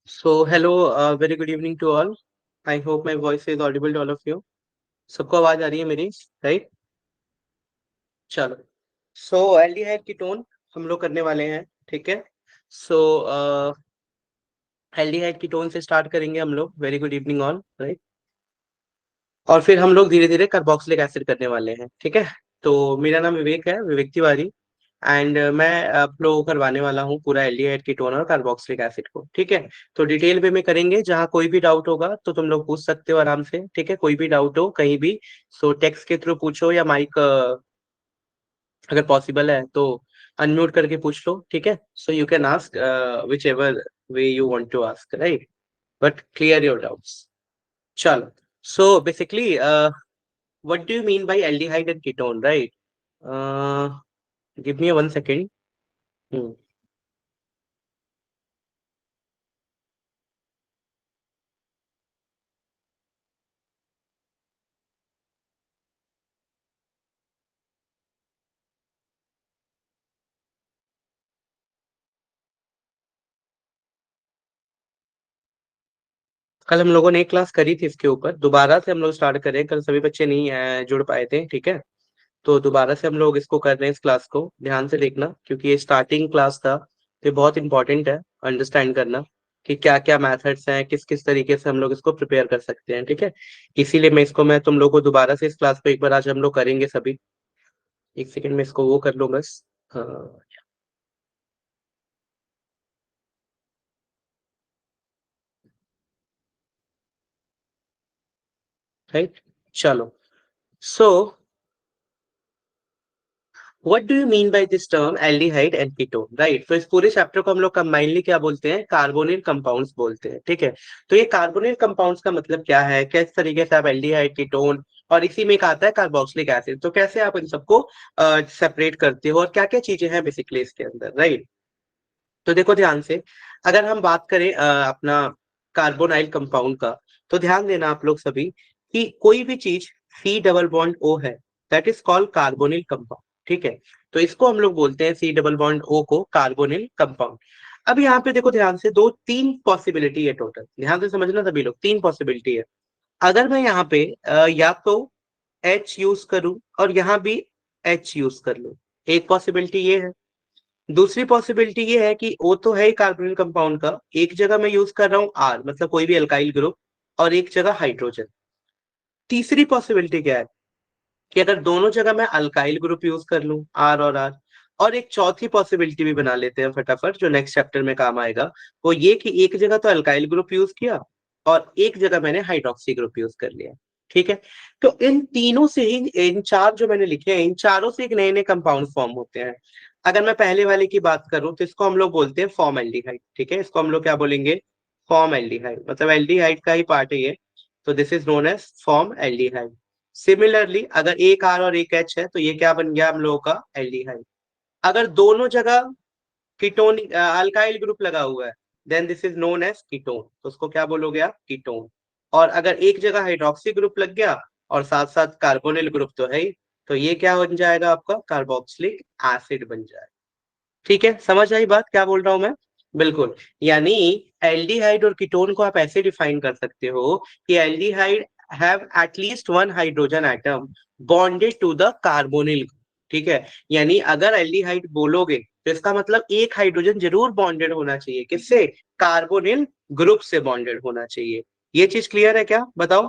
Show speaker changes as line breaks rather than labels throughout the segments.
So, hello, very good evening to all. I hope my voice is audible to all of you. सबको आवाज आ रही है मेरी, right? चलो. सो एल्डिहाइड कीटोन हम लोग करने वाले हैं, ठीक है? सो एल्डिहाइड कीटोन से स्टार्ट करेंगे हम लोग. Very good evening all, right? और फिर हम लोग धीरे धीरे कार्बोक्सिलिक एसिड करने वाले हैं, ठीक है? तो मेरा नाम विवेक है, विवेक तिवारी. एंड मैं आप लोगों को करवाने वाला हूँ पूरा एल्डिहाइड कीटोन और कार्बोक्सिलिक एसिड को, ठीक है? तो डिटेल वे में करेंगे. जहाँ कोई भी डाउट होगा तो तुम लोग पूछ सकते हो आराम से, ठीक है? कोई भी डाउट हो कहीं भी, सो टेक्स्ट के थ्रू पूछो या माइक अगर पॉसिबल है तो अनम्यूट करके पूछ लो, ठीक है? So you can ask whichever way you want to ask, right? But clear your doubts. चलो. So basically what do you mean by aldehyde and ketone, right? Give me 1 second. Hmm. कल हम लोगों ने एक class करी थी इसके ऊपर. दोबारा से हम लोग स्टार्ट करें. कल सभी बच्चे नहीं जुड़ पाए थे, ठीक है? तो दोबारा से हम लोग इसको कर रहे हैं. इस क्लास को ध्यान से देखना क्योंकि ये स्टार्टिंग क्लास था. तो ये बहुत इंपॉर्टेंट है अंडरस्टैंड करना कि क्या क्या मेथड्स हैं, किस किस तरीके से हम लोग इसको प्रिपेयर कर सकते हैं, ठीक है? इसीलिए मैं तुम लोग को दोबारा से इस क्लास को एक बार आज हम लोग करेंगे सभी. एक सेकंड में इसको वो कर लो बस. हाँ. राइट. चलो. So what do you mean by this term aldehyde and ketone, right? तो इस पूरे चैप्टर को हम लोग कंबाइनली क्या बोलते हैं? कार्बोनिल कंपाउंड्स बोलते हैं, ठीक है? तो ये कार्बोनिल कंपाउंड्स का मतलब क्या है, किस तरीके से आप एल्डिहाइड, कीटोन और इसी में एक आता है कार्बोक्सिलिक एसिड, तो कैसे आप इन सबको सेपरेट करते हो और क्या क्या चीजें हैं बेसिकली इसके अंदर, राइट? तो देखो ध्यान से. अगर हम बात करें अपना कार्बोनाइल कंपाउंड का, तो ध्यान देना आप लोग सभी कि कोई भी चीज सी डबल बॉन्ड ओ है, that is called carbonyl compound, ठीक है? तो इसको हम लोग बोलते हैं सी डबल बॉन्ड ओ को कार्बोनिल कंपाउंड. अब यहाँ पे देखो ध्यान से, दो तीन पॉसिबिलिटी है टोटल. ध्यान से समझना सभी लोग, तीन पॉसिबिलिटी है. अगर मैं यहाँ पे या तो एच यूज करूं और यहाँ भी एच यूज कर लूं, एक पॉसिबिलिटी ये है. दूसरी पॉसिबिलिटी ये है कि वो तो है ही कार्बोनिल कंपाउंड का, एक जगह मैं यूज कर रहा हूँ आर, मतलब कोई भी अल्काइल ग्रुप, और एक जगह हाइड्रोजन. तीसरी पॉसिबिलिटी क्या है कि अगर दोनों जगह मैं अल्काइल ग्रुप यूज कर लूं आर और आर, और एक चौथी पॉसिबिलिटी भी बना लेते हैं फटाफट जो नेक्स्ट चैप्टर में काम आएगा. वो ये कि एक जगह तो अल्काइल ग्रुप यूज किया और एक जगह मैंने हाइड्रोक्सी ग्रुप यूज कर लिया, ठीक है? तो इन तीनों से ही, इन चार जो मैंने लिखे हैं, इन चारों से एक नए नए कंपाउंड फॉर्म होते हैं. अगर मैं पहले वाले की बात करूं तो इसको हम लोग बोलते हैं फॉर्म एल्डिहाइड, ठीक है? इसको हम लोग क्या बोलेंगे? फॉर्म एल्डिहाइड, मतलब एल्डिहाइड का ही पार्ट है ये. तो this is known as formaldehyde. Similarly अगर एक आर और एक एच है तो ये क्या बन गया हम लोगों का? एल्डिहाइड. अगर दोनों जगह कीटोन अल्काइल ग्रुप लगा हुआ है, then this is known as ketone, तो उसको क्या बोलोगे आप? कीटोन. और अगर एक जगह हाइड्रोक्सी ग्रुप लग गया और साथ साथ कार्बोनिल ग्रुप तो है ही, तो ये क्या बन जाएगा आपका? कार्बोक्सिलिक एसिड बन जाएगा. ठीक है, समझ आई बात क्या बोल रहा हूं मैं? बिल्कुल. यानी एल्डिहाइड और कीटोन को आप ऐसे डिफाइन कर सकते हो कि aldehyde have at least one hydrogen atom bonded to the carbonyl, ठीक है? यानी अगर एल्डिहाइड बोलोगे तो इसका मतलब एक हाइड्रोजन जरूर बॉन्डेड होना चाहिए. किससे? कार्बोनिल ग्रुप से बॉन्डेड होना चाहिए. ये चीज क्लियर है क्या? बताओ.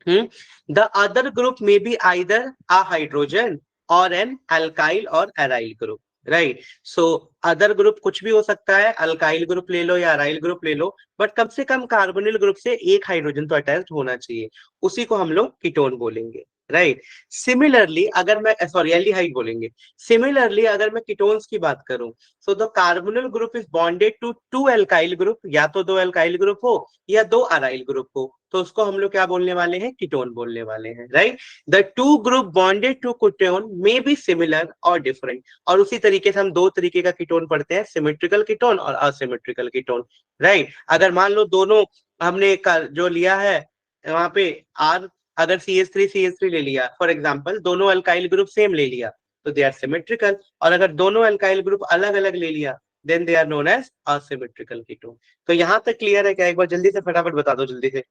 द अदर ग्रुप में बी आइदर अ हाइड्रोजन और N alkyl or aryl group, right? So other group कुछ भी हो सकता है, अल्काइल ग्रुप ले लो या अराइल ग्रुप ले लो, बट कम से कम कार्बोनिल ग्रुप से एक हाइड्रोजन तो अटैच होना चाहिए. उसी को हम लोग कीटोन बोलेंगे, राइट? सिमिलरली अगर मैं, सॉरी, एल्डिहाइड बोलेंगे. सिमिलरली अगर मैं कीटोन्स की बात करूं, so the carbonyl group is bonded to two alkyl group, या तो दो एल्काइल ग्रुप हो या दो अराइल ग्रुप हो, तो उसको हम लोग क्या बोलने वाले हैं? कीटोन बोलने वाले हैं, right? The two group bonded to ketone may be similar और डिफरेंट. और उसी तरीके से हम दो तरीके का कीटोन पढ़ते हैं, सिमेट्रिकल कीटोन और असिमेट्रिकल कीटोन, राइट? अगर मान लो दोनों हमने जो लिया है वहां पे आर, अगर सी एच थ्री ले लिया फॉर एग्जाम्पल, दोनों अल्काइल ग्रुप सेम ले लिया तो दे आर सिमेट्रिकल. और अगर दोनों अल्काइल ग्रुप अलग अलग ले लिया then they are known as asymmetrical ketone. तो यहाँ तक क्लियर है क्या? एक बार जल्दी से फटाफट बता दो, जल्दी से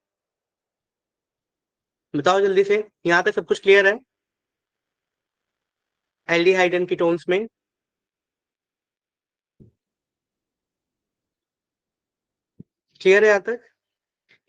बताओ, जल्दी से। यहाँ तक सब कुछ क्लियर है एल्डिहाइड एंड कीटोन्स में? क्लियर है यहाँ तक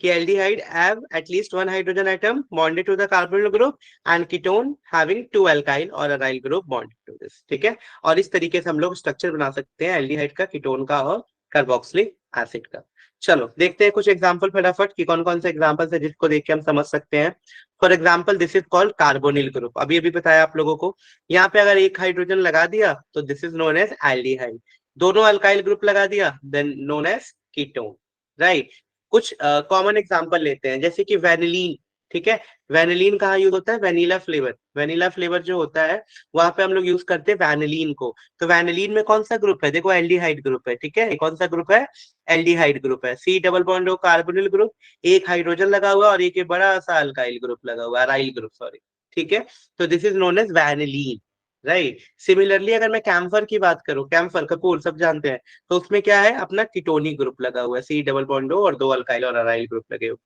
कि aldehyde have at least one hydrogen atom bonded to the carbonyl group and ketone having two alkyl or aryl group bonded to this, ठीक है। और इस तरीके से हम लोग स्ट्रक्चर बना सकते हैं एल्डिहाइड का, कीटोन का और कार्बोक्सिलिक एसिड का। चलो देखते हैं कुछ एग्जांपल फटाफट कि कौन कौन से एग्जांपल्स है जिसको देख के हम समझ सकते हैं। For example this is called carbonyl group, अभी अभी बताया आप लोगों को। यहाँ पे अगर एक हाइड्रोजन लगा दिया तो this is known as aldehyde, दोनों अल्काइल ग्रुप लगा दिया then known as ketone, right. कुछ कॉमन एग्जांपल लेते हैं जैसे कि वेनिलीन, ठीक है। वेनिलीन कहाँ यूज होता है? वेनिला फ्लेवर, वेनिला फ्लेवर जो होता है वहां पे हम लोग यूज करते हैं वेनिलीन को। तो वेनिलीन में कौन सा ग्रुप है? देखो एल्डिहाइड ग्रुप है, ठीक है। कौन सा ग्रुप है? एल्डिहाइड ग्रुप है। सी डबल बॉन्ड हो कार्बोनिल ग्रुप, एक हाइड्रोजन लगा हुआ और एक बड़ा सा अल्काइल ग्रुप लगा हुआ, अराइल ग्रुप सॉरी, ठीक है। तो this is known as vanillin, right. Similarly अगर मैं कैम्फर की बात करूं, कैम्फर कपूर सब जानते हैं, तो उसमें क्या है? अपना कीटोनिक ग्रुप लगा हुआ है, सी डबल बॉन्ड हो और दो अल्काइल और अराइल ग्रुप लगे हुए।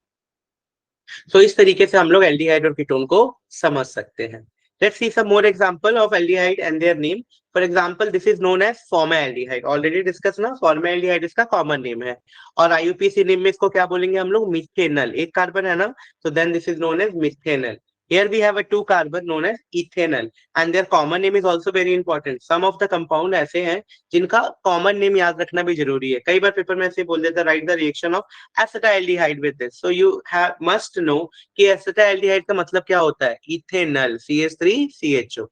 तो इस तरीके से हम लोग एल्डिहाइड और कीटोन को समझ सकते हैं। Let's see some more example of aldehyde and their name. For example this is known as formaldehyde, already discuss ना, फॉर्मेल्डिहाइड इसका कॉमन नेम है। और आईयूपीएसी नेम में इसको क्या बोलेंगे हम लोग? मिथेनल, एक कार्बन है ना, तो then this is known as methanal. Here we have a two carbon known as ethanol and their common name is also very important. Some of the compound ऐसे हैं जिनका कॉमन नेम याद रखना भी जरूरी है। कई बार पेपर में ऐसे बोल देता है right the reaction of acetaldehyde with this, so you must know कि एसिटाल्डिहाइड का मतलब क्या होता है? Ethanal, CH3CHO।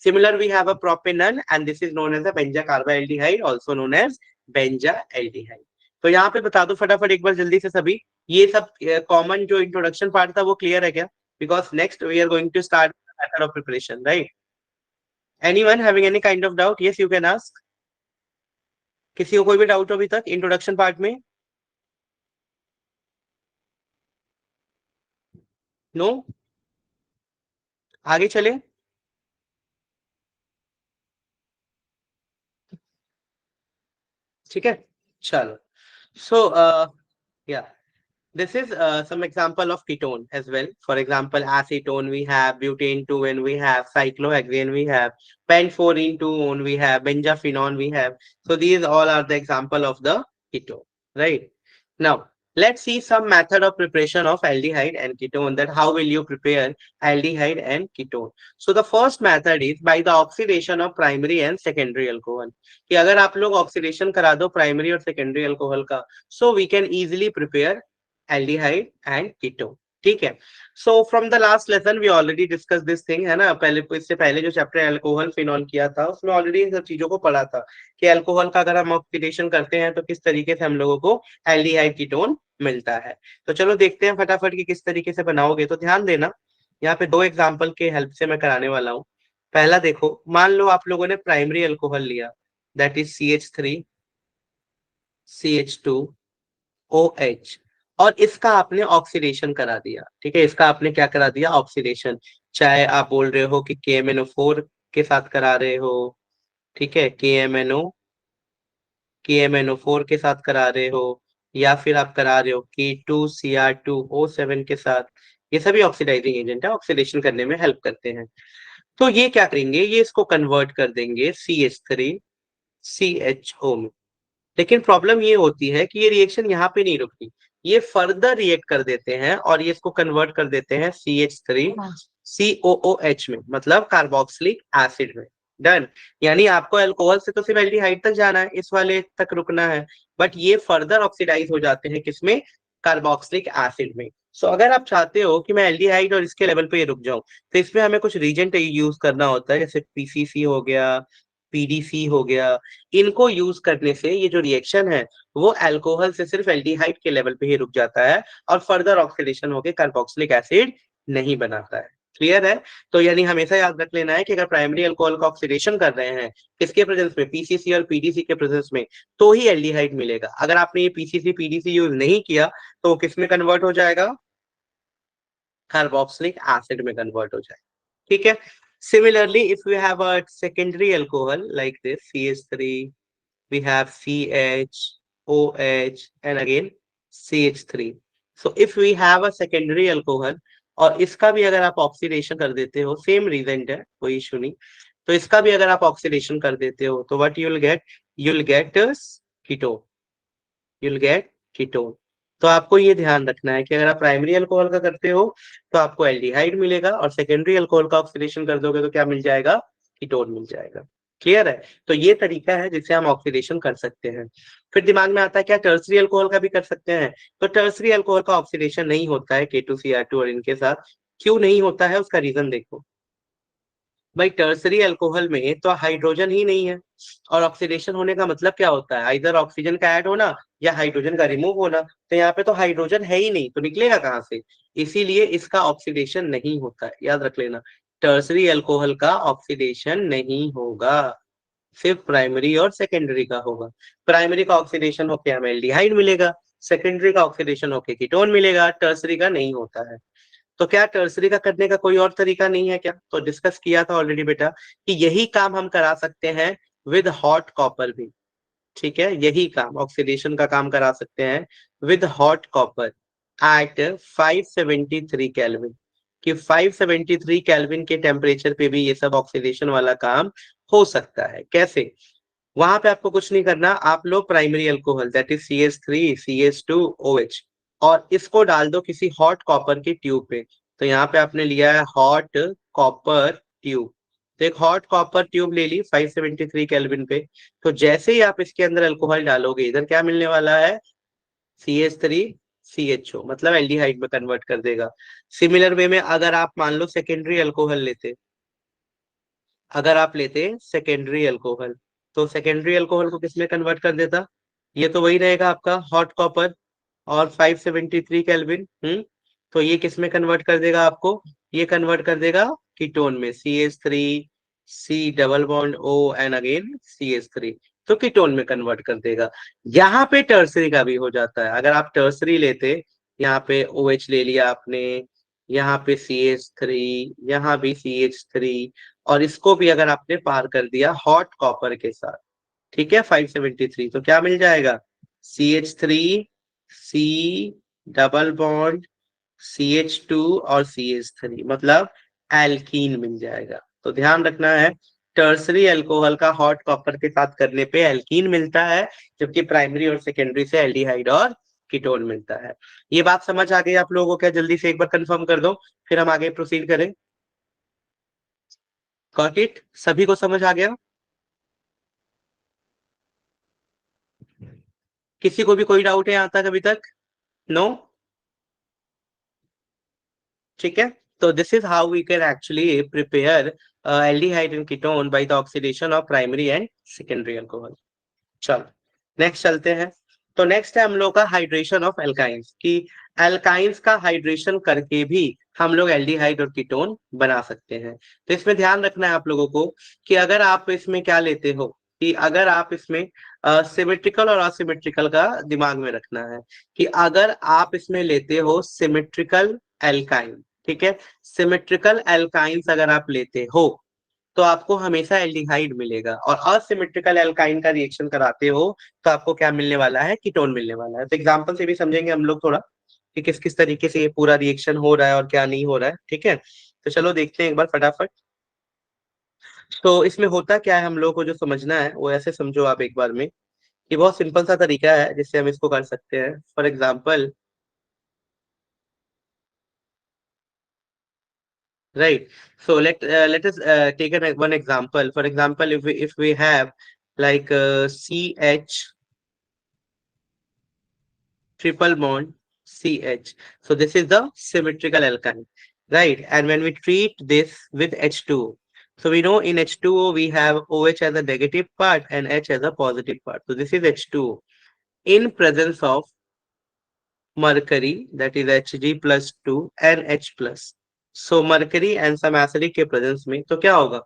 Similar we have a propanol and this is known as a benzacarbaldehyde also known as benzaaldehyde। तो यहाँ पे बता दो फटाफट एक बार जल्दी से सभी, ये सब कॉमन जो इंट्रोडक्शन पार्ट था वो क्लियर है क्या? Because next we are going to start the method of preparation, right? Anyone having any kind of doubt? Yes, you can ask. किसी को कोई भी डाउट हो अभी तक इंट्रोडक्शन पार्ट में? नो? आगे चले? ठीक है, चलो। सो या this is some example of ketone as well. For example, acetone we have, butane 2 we have, cyclohexane we have, pentforine 2 we have, benzophenone we have. So these all are the example of the ketone, right? Now let's see some method of preparation of aldehyde and ketone, that how will you prepare aldehyde and ketone. So the first method is by the oxidation of primary and secondary alcohol. कि अगर आप लोग oxidation करा दो primary और secondary alcohol का, so we can easily prepare aldehyde and ketone, ठीक है। So from the last lesson we already discuss this thing, है ना। पहले इससे पहले जो चैप्टर अल्कोहल फिनॉल किया था उसमें ऑलरेडी इन सब चीजों को पढ़ा था कि अल्कोहल का अगर हम ऑक्सीडेशन करते हैं तो किस तरीके से हम लोगों को एल्डिहाइड कीटोन मिलता है। तो चलो देखते हैं फटाफट कि किस तरीके से बनाओगे। तो ध्यान देना, यहाँ पे दो एग्जाम्पल के हेल्प से मैं कराने वाला हूँ। पहला देखो, मान लो आप लोगों ने प्राइमरी अल्कोहल लिया, दैट इज CH3CH2OH, और इसका आपने ऑक्सीडेशन करा दिया, ठीक है। इसका आपने क्या करा दिया? ऑक्सीडेशन। चाहे आप बोल रहे हो कि KMNO4 के साथ करा रहे हो, ठीक है, KMNO4 के साथ करा रहे हो, या फिर आप करा रहे हो K2Cr2O7 के साथ, ये सभी ऑक्सीडाइजिंग एजेंट है, ऑक्सीडेशन करने में हेल्प करते हैं। तो ये क्या करेंगे? ये इसको कन्वर्ट कर देंगे CH3CHO में। लेकिन प्रॉब्लम ये होती है कि ये रिएक्शन यहाँ पे नहीं रुकती, ये फर्दर रिएक्ट कर देते हैं और ये इसको कन्वर्ट कर देते हैं CH3COOH में, मतलब कार्बोक्सिलिक एसिड में। डन। यानी आपको अल्कोहल से तो सिर्फ एल्डिहाइड तक जाना है, इस वाले तक रुकना है, बट ये फर्दर ऑक्सीडाइज हो जाते हैं किसमें? कार्बोक्सिलिक एसिड में। सो अगर आप चाहते हो कि मैं एल्डिहाइड और इसके लेवल पे ये रुक जाऊं, तो इसमें हमें कुछ रीजेंट यूज करना होता है, जैसे PCC हो गया, PDC हो गया। इनको यूज करने से ये जो रिएक्शन है वो अल्कोहल से सिर्फ एल्डिहाइड के लेवल पे ही रुक जाता है और फर्दर ऑक्सीडेशन होकर कार्बोक्सिलिक एसिड नहीं बनाता है। क्लियर है? तो यानी हमेशा याद रख लेना है कि अगर प्राइमरी अल्कोहल का ऑक्सीडेशन कर रहे हैं किसके प्रेजेंस में? PCC और PDC के प्रेजेंस में, तो ही एल्डिहाइड मिलेगा। अगर आपने ये PCC PDC यूज नहीं किया तो किस में कन्वर्ट हो जाएगा? कार्बोक्सिलिक एसिड में कन्वर्ट हो जाएगा, ठीक है। Similarly, if we have a secondary alcohol like this CH3, we have CH, OH, and again CH3. So if we have a secondary alcohol, और इसका भी अगर आप ऑक्सीडेशन कर देते हो, सेम रीजेंट है, कोई इशू नहीं, तो इसका भी अगर आप ऑक्सीडेशन कर देते हो तो what you'll get ketone, you'll get ketone. तो आपको ये ध्यान रखना है कि अगर आप प्राइमरी अल्कोहल का करते हो तो आपको एल्डिहाइड मिलेगा, और सेकेंडरी अल्कोहल का ऑक्सीडेशन कर दोगे तो क्या मिल जाएगा, कीटोन मिल जाएगा। क्लियर है? तो ये तरीका है जिससे हम ऑक्सीडेशन कर सकते हैं। फिर दिमाग में आता है क्या टर्सरी अल्कोहल का भी कर सकते हैं? तो टर्सरी अल्कोहल का ऑक्सीडेशन नहीं होता है K2Cr2 और इनके साथ। क्यों नहीं होता है, उसका रीजन देखो। भाई टर्सरी अल्कोहल में तो हाइड्रोजन ही नहीं है, और ऑक्सीडेशन होने का मतलब क्या होता है, इधर ऑक्सीजन का ऐड होना या हाइड्रोजन का रिमूव होना। तो यहाँ पे तो हाइड्रोजन है ही नहीं, तो निकलेगा कहाँ से? इसीलिए इसका ऑक्सीडेशन नहीं होता है, याद रख लेना। टर्सरी अल्कोहल का ऑक्सीडेशन नहीं होगा, सिर्फ प्राइमरी और सेकेंडरी का होगा। प्राइमरी का ऑक्सीडेशन होके हमें एल्डिहाइड मिलेगा, सेकेंडरी का ऑक्सीडेशन होके कीटोन मिलेगा, टर्सरी का नहीं होता है। तो क्या टर्सरी का करने का कोई और तरीका नहीं है क्या? तो डिस्कस किया था ऑलरेडी बेटा कि यही काम हम करा सकते हैं विद हॉट कॉपर भी। ठीक है, यही काम ऑक्सीडेशन का काम करा सकते हैं with hot copper at 573 kelvin, कि 573 केल्विन के टेम्परेचर पे भी ये सब ऑक्सीडेशन वाला काम हो सकता है। कैसे? वहां पे आपको कुछ नहीं करना, आप लो primary alcohol that is CH3 CH2 OH, और इसको डाल दो किसी हॉट कॉपर की ट्यूब पे। तो यहाँ पे आपने लिया है हॉट कॉपर ट्यूब, तो एक हॉट कॉपर ट्यूब ले ली 573 केल्विन पे। तो जैसे ही आप इसके अंदर अल्कोहल डालोगे, इधर क्या मिलने वाला है, CH3 CHO, मतलब एल्डिहाइड में कन्वर्ट कर देगा। सिमिलर वे में अगर आप मान लो सेकेंडरी अल्कोहल लेते, अगर आप लेते सेकेंडरी अल्कोहल, तो सेकेंडरी अल्कोहल को किसमें कन्वर्ट कर देता, ये तो वही रहेगा आपका हॉट कॉपर और 573 केल्विन। तो ये किसमें कन्वर्ट कर देगा आपको, ये कन्वर्ट कर देगा कीटोन में, CH3 C double bond O and again CH3, तो कीटोन में कन्वर्ट कर देगा। यहाँ पे टर्सरी का भी हो जाता है, अगर आप टर्सरी लेते, यहाँ पे OH ले लिया आपने, यहाँ पे CH3, यहाँ भी CH3, और इसको भी अगर आपने पार कर दिया हॉट कॉपर के साथ, ठीक है 573, तो क्या मिल जाएगा, CH3 C double bond CH2 और CH3, मतलब एल्कीन मिल जाएगा। तो ध्यान रखना है, टर्सरी अल्कोहल का हॉट कॉपर के साथ करने पे एल्कीन मिलता है, जबकि प्राइमरी और सेकेंडरी से एल्डिहाइड और कीटोन मिलता है। ये बात समझ आ गई आप लोगों को क्या? जल्दी से एक बार कंफर्म कर दो, फिर हम आगे प्रोसीड करें। Got it? सभी को समझ आ गया? किसी को भी कोई डाउट है यहाँ तक अभी तक? नो? ठीक है, तो this is how we can actually prepare aldehyde and ketone by the oxidation of primary and secondary alcohol. चलो नेक्स्ट चलते हैं। तो नेक्स्ट है हम लोग का हाइड्रेशन ऑफ एल्काइंस, कि एल्काइंस का हाइड्रेशन करके भी हम लोग एल्डिहाइड और कीटोन बना सकते हैं। तो इसमें ध्यान रखना है आप लोगों को कि अगर आप इसमें क्या लेते हो, कि अगर आप इसमें सिमेट्रिकल और असिमेट्रिकल का दिमाग में रखना है, कि अगर आप इसमें लेते हो सिमेट्रिकल एल्काइन, ठीक है, सिमेट्रिकल एल्काइंस अगर आप लेते हो तो आपको हमेशा एल्डिहाइड मिलेगा, और असिमेट्रिकल एल्काइन का रिएक्शन कराते हो तो आपको क्या मिलने वाला है, कीटोन मिलने वाला है। तो एग्जांपल से भी समझेंगे हम लोग थोड़ा कि किस किस तरीके से ये पूरा रिएक्शन हो रहा है और क्या नहीं हो रहा है। ठीक है, तो चलो देखते हैं एक बार फटाफट। तो इसमें होता क्या है, हम लोग को जो समझना है वो ऐसे समझो आप एक बार में, कि बहुत सिंपल सा तरीका है जिससे हम इसको कर सकते हैं। For example, right, so let us take one example. For example, if we have like CH triple bond CH, so this is the symmetrical alkyne, right? And when we treat this with H2O, so we know in H2O we have OH as a negative part and H as a positive part, so this is H2O in presence of mercury, that is Hg plus 2 and H plus. So mercury and some acidic के presence में तो क्या होगा,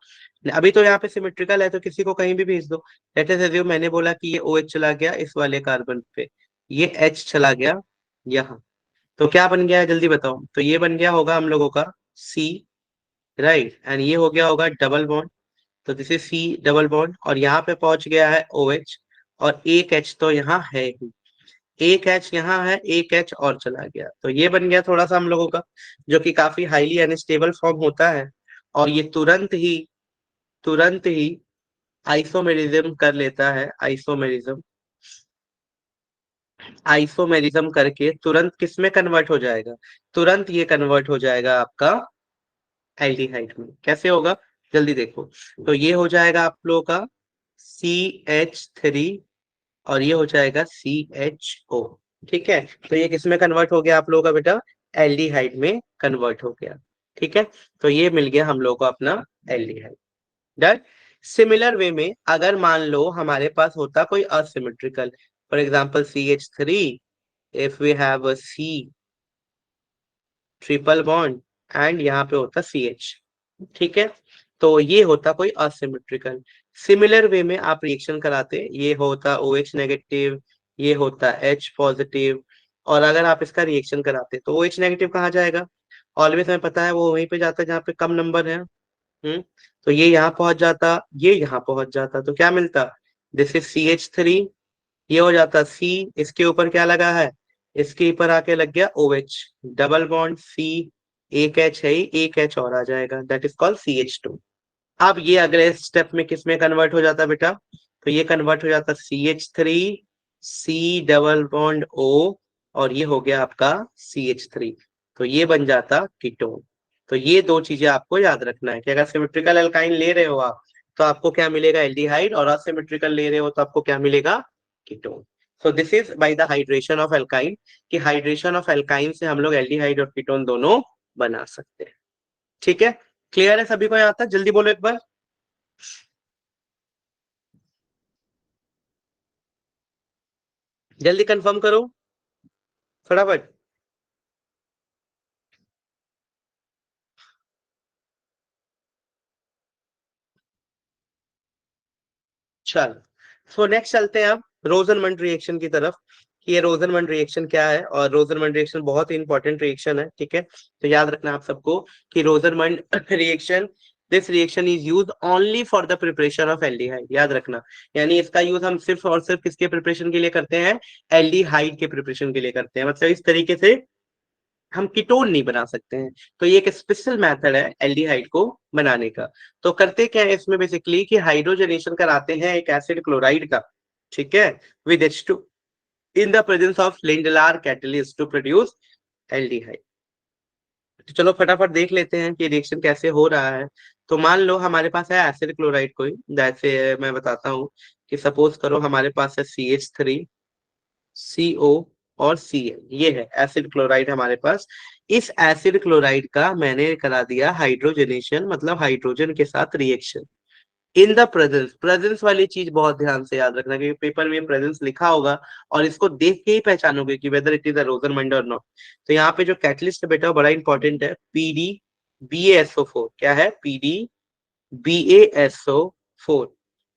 अभी तो यहाँ पे symmetrical है तो किसी को कहीं भी भेज दो। लेट अस अज्यूम मैंने बोला कि ये OH चला गया इस वाले कार्बन पे, ये H चला गया यहाँ, तो क्या बन गया है जल्दी बताओ? तो ये बन गया होगा हम लोगों का C, राइट, एंड ये हो गया होगा डबल बॉन्ड, तो this is C double bond, और यहाँ पे पहुंच गया है OH, और एक H तो यहाँ है ही, एक H यहाँ है, एक H और चला गया, तो ये बन गया थोड़ा सा हम लोगों का, जो कि काफी हाईली अनस्टेबल फॉर्म होता है। और ये तुरंत ही आइसोमेरिज्म कर लेता है, आइसोमेरिज्म, आइसोमेरिज्म करके तुरंत किस में कन्वर्ट हो जाएगा, तुरंत ये कन्वर्ट हो जाएगा आपका एल्डिहाइड में। कैसे होगा, जल्दी देखो। तो ये हो जाएगा आप लोगों का CH3, और ये हो जाएगा CHO। ठीक है, तो ये किस में कन्वर्ट हो गया आप लोगों का बेटा, एल्डिहाइड में कन्वर्ट हो गया। ठीक है, तो ये मिल गया हम लोगों को अपना एल्डिहाइड। डन। सिमिलर वे में अगर मान लो हमारे पास होता कोई asymmetrical, for example CH3, if we have a C triple bond and यहाँ पे होता CH। ठीक है, तो ये होता कोई असिमेट्रिकल। सिमिलर वे में आप रिएक्शन कराते, ये होता OH नेगेटिव, ये होता H पॉजिटिव, और अगर आप इसका रिएक्शन कराते तो OH नेगेटिव कहाँ जाएगा, ऑलवेज हमें पता है वो वहीं पे जाता है जहाँ पे कम नंबर है। तो ये यहाँ पहुंच जाता, ये यहाँ पहुंच जाता, तो क्या मिलता, दिस इज CH3, ये हो जाता C, इसके ऊपर क्या लगा है, इसके ऊपर आके लग गया OH, डबल बॉन्ड C, एक H है ही, एक H और आ जाएगा, दैट इज कॉल्ड CH2। अब ये अगले स्टेप में किस में कन्वर्ट हो जाता बेटा, तो ये कन्वर्ट हो जाता CH3, C double bond O, और ये हो गया आपका CH3, तो ये बन जाता कीटोन। तो ये दो चीजें आपको याद रखना है कि अगर सिमेट्रिकल अल्काइन ले रहे हो आप, तो आपको क्या मिलेगा, एल्डिहाइड, और असिमेट्रिकल ले रहे हो तो आपको क्या मिलेगा, ketone. So this is by the hydration of alkyne, कि हाइड्रेशन ऑफ एल्काइन से हम लोग एल्डिहाइड और कीटोन दोनों बना सकते हैं। ठीक है, क्लियर है सभी को यहाँ तक, जल्दी बोलो एक बार, जल्दी कंफर्म करो फटाफट। चल, सो नेक्स्ट चलते हैं अब रोजनमंड रिएक्शन की तरफ, कि ये रोजनमंड रिएक्शन क्या है, और रोजनमंड रिएक्शन बहुत ही इंपॉर्टेंट रिएक्शन है। ठीक है, तो याद रखना आप सबको कि रोजनमंड reaction, this reaction is use only for the preparation of aldehyde, याद रखना। यानी इसका यूज हम सिर्फ और सिर्फ किसके प्रिपरेशन के लिए करते हैं, एल्डिहाइड के प्रिपरेशन के लिए करते हैं, मतलब इस तरीके से हम कीटोन नहीं बना सकते हैं। तो ये एक स्पेशल मेथड है एल्डिहाइड को बनाने का। तो करते क्या है इसमें बेसिकली, कि हाइड्रोजनेशन कराते हैं एक एसिड क्लोराइड का, ठीक है, with H2 in the presence of Lindlar catalyst to produce aldehyde. तो चलो फटाफट देख लेते हैं कि रिएक्शन कैसे हो रहा है। तो मान लो हमारे पास है एसिड क्लोराइड कोई, जैसे मैं बताता हूँ कि सपोज करो हमारे पास है CH3, CO और Cl, ये है एसिड क्लोराइड हमारे पास। इस एसिड क्लोराइड का मैंने करा दिया हाइड्रोजनेशन, मतलब हाइड्रोजन के साथ reaction in the presence, presence वाली चीज बहुत ध्यान से याद रखना, क्योंकि पेपर में प्रेजेंस लिखा होगा और इसको देख के ही पहचानोगे कि वेदर इट इज अ रोजनमंड और नॉट। तो यहाँ पे जो कैटलिस्ट है बेटा बड़ा इंपॉर्टेंट है, PDBaSO4, क्या है, PDBaSO4।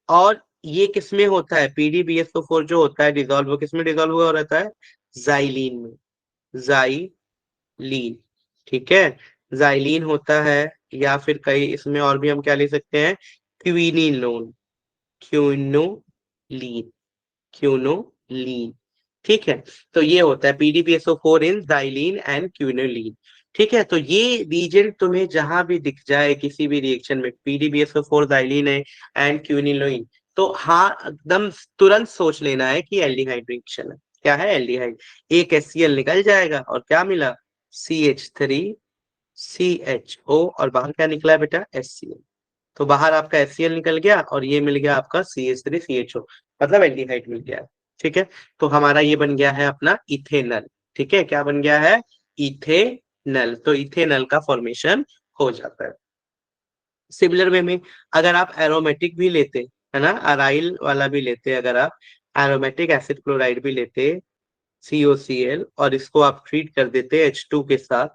और ये किसमें होता है, PDBaSO4 जो होता है डिजोल्व, वो किसमें डिजोल्व हुआ रहता है, जाइलीन में, जाइलीन। ठीक है, जाइलीन होता है, या फिर कई इसमें और भी हम क्या ले सकते हैं, क्विनिलोन, क्यूनोलीन, क्यूनोलीन। ठीक है, तो ये होता है PDBaSO4 इन जाइलीन एंड क्यूनोलीन। ठीक है, तो ये रीजन तुम्हें जहां भी दिख जाए किसी भी रिएक्शन में, PDBaSO4 जाइलीन है एंड क्यूनिलोइन, तो हाँ एकदम तुरंत सोच लेना है कि एल्डिहाइड रिएक्शन है। क्या है, एल्डिहाइड। एक HCl निकल जाएगा और क्या मिला, CH3CHO, और बाहर क्या निकला है बेटा, HCl। तो बाहर आपका HCl निकल गया और ये मिल गया आपका CH3CHO, मतलब एल्डिहाइड मिल गया है। ठीक है, तो हमारा ये बन गया है अपना इथेनल। ठीक है, क्या बन गया है, इथेनल। तो इथेनल का फॉर्मेशन हो जाता है। सिमिलर वे में अगर आप एरोमेटिक भी लेते, है ना, अराइल वाला भी लेते, अगर आप एरोमेटिक एसिड क्लोराइड भी लेते, COCl, और इसको आप ट्रीट कर देते H2 के साथ,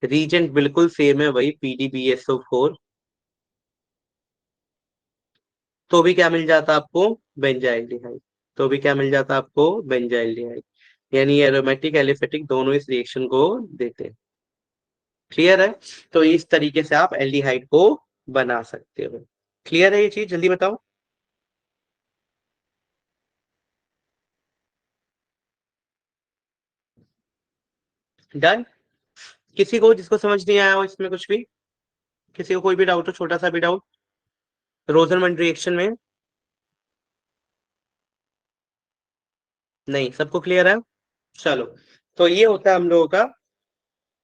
रीजेंट बिल्कुल सेम है वही PDBaSO4, तो भी क्या मिल जाता आपको, बेंजाइल्डिहाइड। तो भी क्या मिल जाता आपको, बेंजाइल्डिहाइड। यानी एरोमेटिक एलिफेटिक दोनों इस रिएक्शन को देते हैं। क्लियर है, तो इस तरीके से आप एल्डिहाइड को बना सकते हो। क्लियर है ये चीज, जल्दी बताओ। डन। किसी को जिसको समझ नहीं आया हो इसमें कुछ भी, किसी को कोई भी डाउट हो, छोटा सा भी डाउट रोजरमंड रिएक्शन में? नहीं, सबको क्लियर है? चलो, तो ये होता है हम लोगों का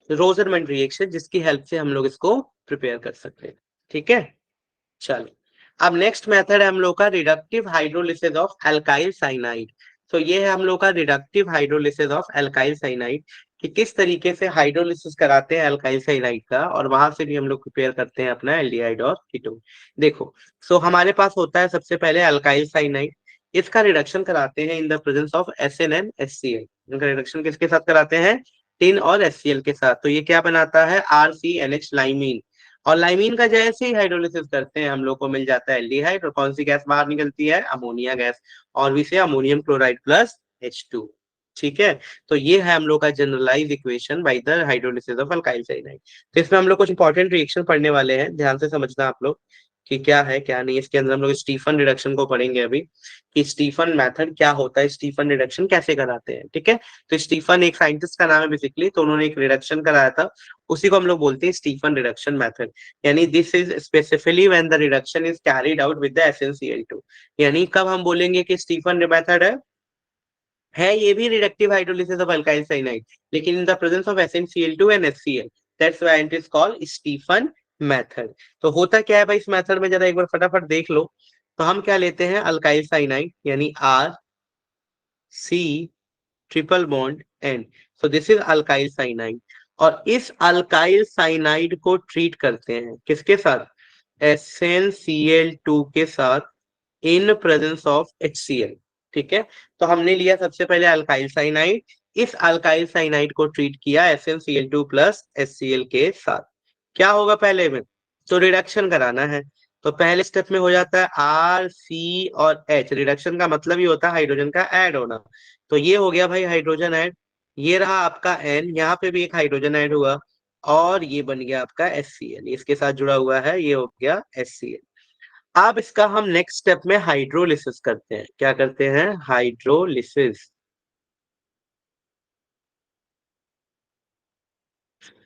रोजरमंड रिएक्शन, जिसकी हेल्प से हम लोग इसको प्रिपेयर कर सकते हैं। ठीक है, चलो। अब नेक्स्ट मेथड है हम लोग का reductive hydrolysis of alkyl cyanide. तो ये है हम लोग का reductive hydrolysis of alkyl cyanide, कि किस तरीके से हाइड्रोलिसिस कराते हैं एल्काइल साइनाइड का, और वहां से भी हम लोग प्रिपेयर करते हैं अपना एल्डिहाइड और कीटोन। देखो, सो हमारे पास होता है सबसे पहले एल्काइल साइनाइड। इसका रिडक्शन कराते हैं in the presence of S N S C L. इनका रिडक्शन किसके साथ कराते हैं? टिन और HCl के साथ। तो ये क्या बनाता है? RCNH, लाइमीन। और लाइमीन का जैसे ही हाइड्रोलिसिस करते हैं हम लोग को मिल जाता है एल्डिहाइड, और कौन सी गैस बाहर निकलती है? Ammonia gas. और भी से अमोनियम क्लोराइड प्लस H2। ठीक है, तो ये है हम लोग का generalise equation by the hydrolysis of alkyl cyanide. तो इसमें हम लोग कुछ इंपॉर्टेंट रिएक्शन पढ़ने वाले हैं, ध्यान से समझना आप लोग कि क्या है क्या नहीं। इसके अंदर हम लोग स्टीफन रिडक्शन को पढ़ेंगे अभी, कि स्टीफन मेथड क्या होता है, स्टीफन रिडक्शन कैसे कराते हैं। ठीक है, तो स्टीफन एक साइंटिस्ट का नाम है बेसिकली, तो उन्होंने एक रिडक्शन कराया था, उसी को हम लोग बोलते हैं स्टीफन रिडक्शन मेथड। यानी this is specifically when the reduction is carried out with the SnCl2। यानी कब हम बोलेंगे कि स्टीफन मेथड है ये भी reductive hydrolysis of alkyl cyanide, लेकिन in the presence of SnCl2 and HCl, that's why it is called Stephen method. तो होता क्या है भाई इस मेथड में, जरा एक बार फटाफट देख लो। तो हम क्या लेते हैं? अल्काइल साइनाइड, यानी RC triple bond N। So this is alkyl cyanide. और इस अल्काइल साइनाइड को ट्रीट करते हैं किसके साथ? SnCl2 के साथ, इन प्रेजेंस ऑफ HCl। ठीक है, तो हमने लिया सबसे पहले अल्काइल साइनाइड, इस अल्काइल साइनाइड को ट्रीट किया SnCl2 प्लस HCl के साथ। क्या होगा पहले में? तो रिडक्शन कराना है। तो पहले स्टेप में हो जाता है R, C और H। रिडक्शन का मतलब ही होता है हाइड्रोजन का ऐड होना। तो ये हो गया भाई हाइड्रोजन ऐड, ये रहा आपका N, यहाँ पे भी एक हाइड्रोजन ऐड हुआ, और ये बन गया आपका HCl, इसके साथ जुड़ा हुआ है, ये हो गया HCl। अब इसका हम नेक्स्ट स्टेप में हाइड्रोलिसिस करते हैं। क्या करते हैं? हाइड्रोलिसिस।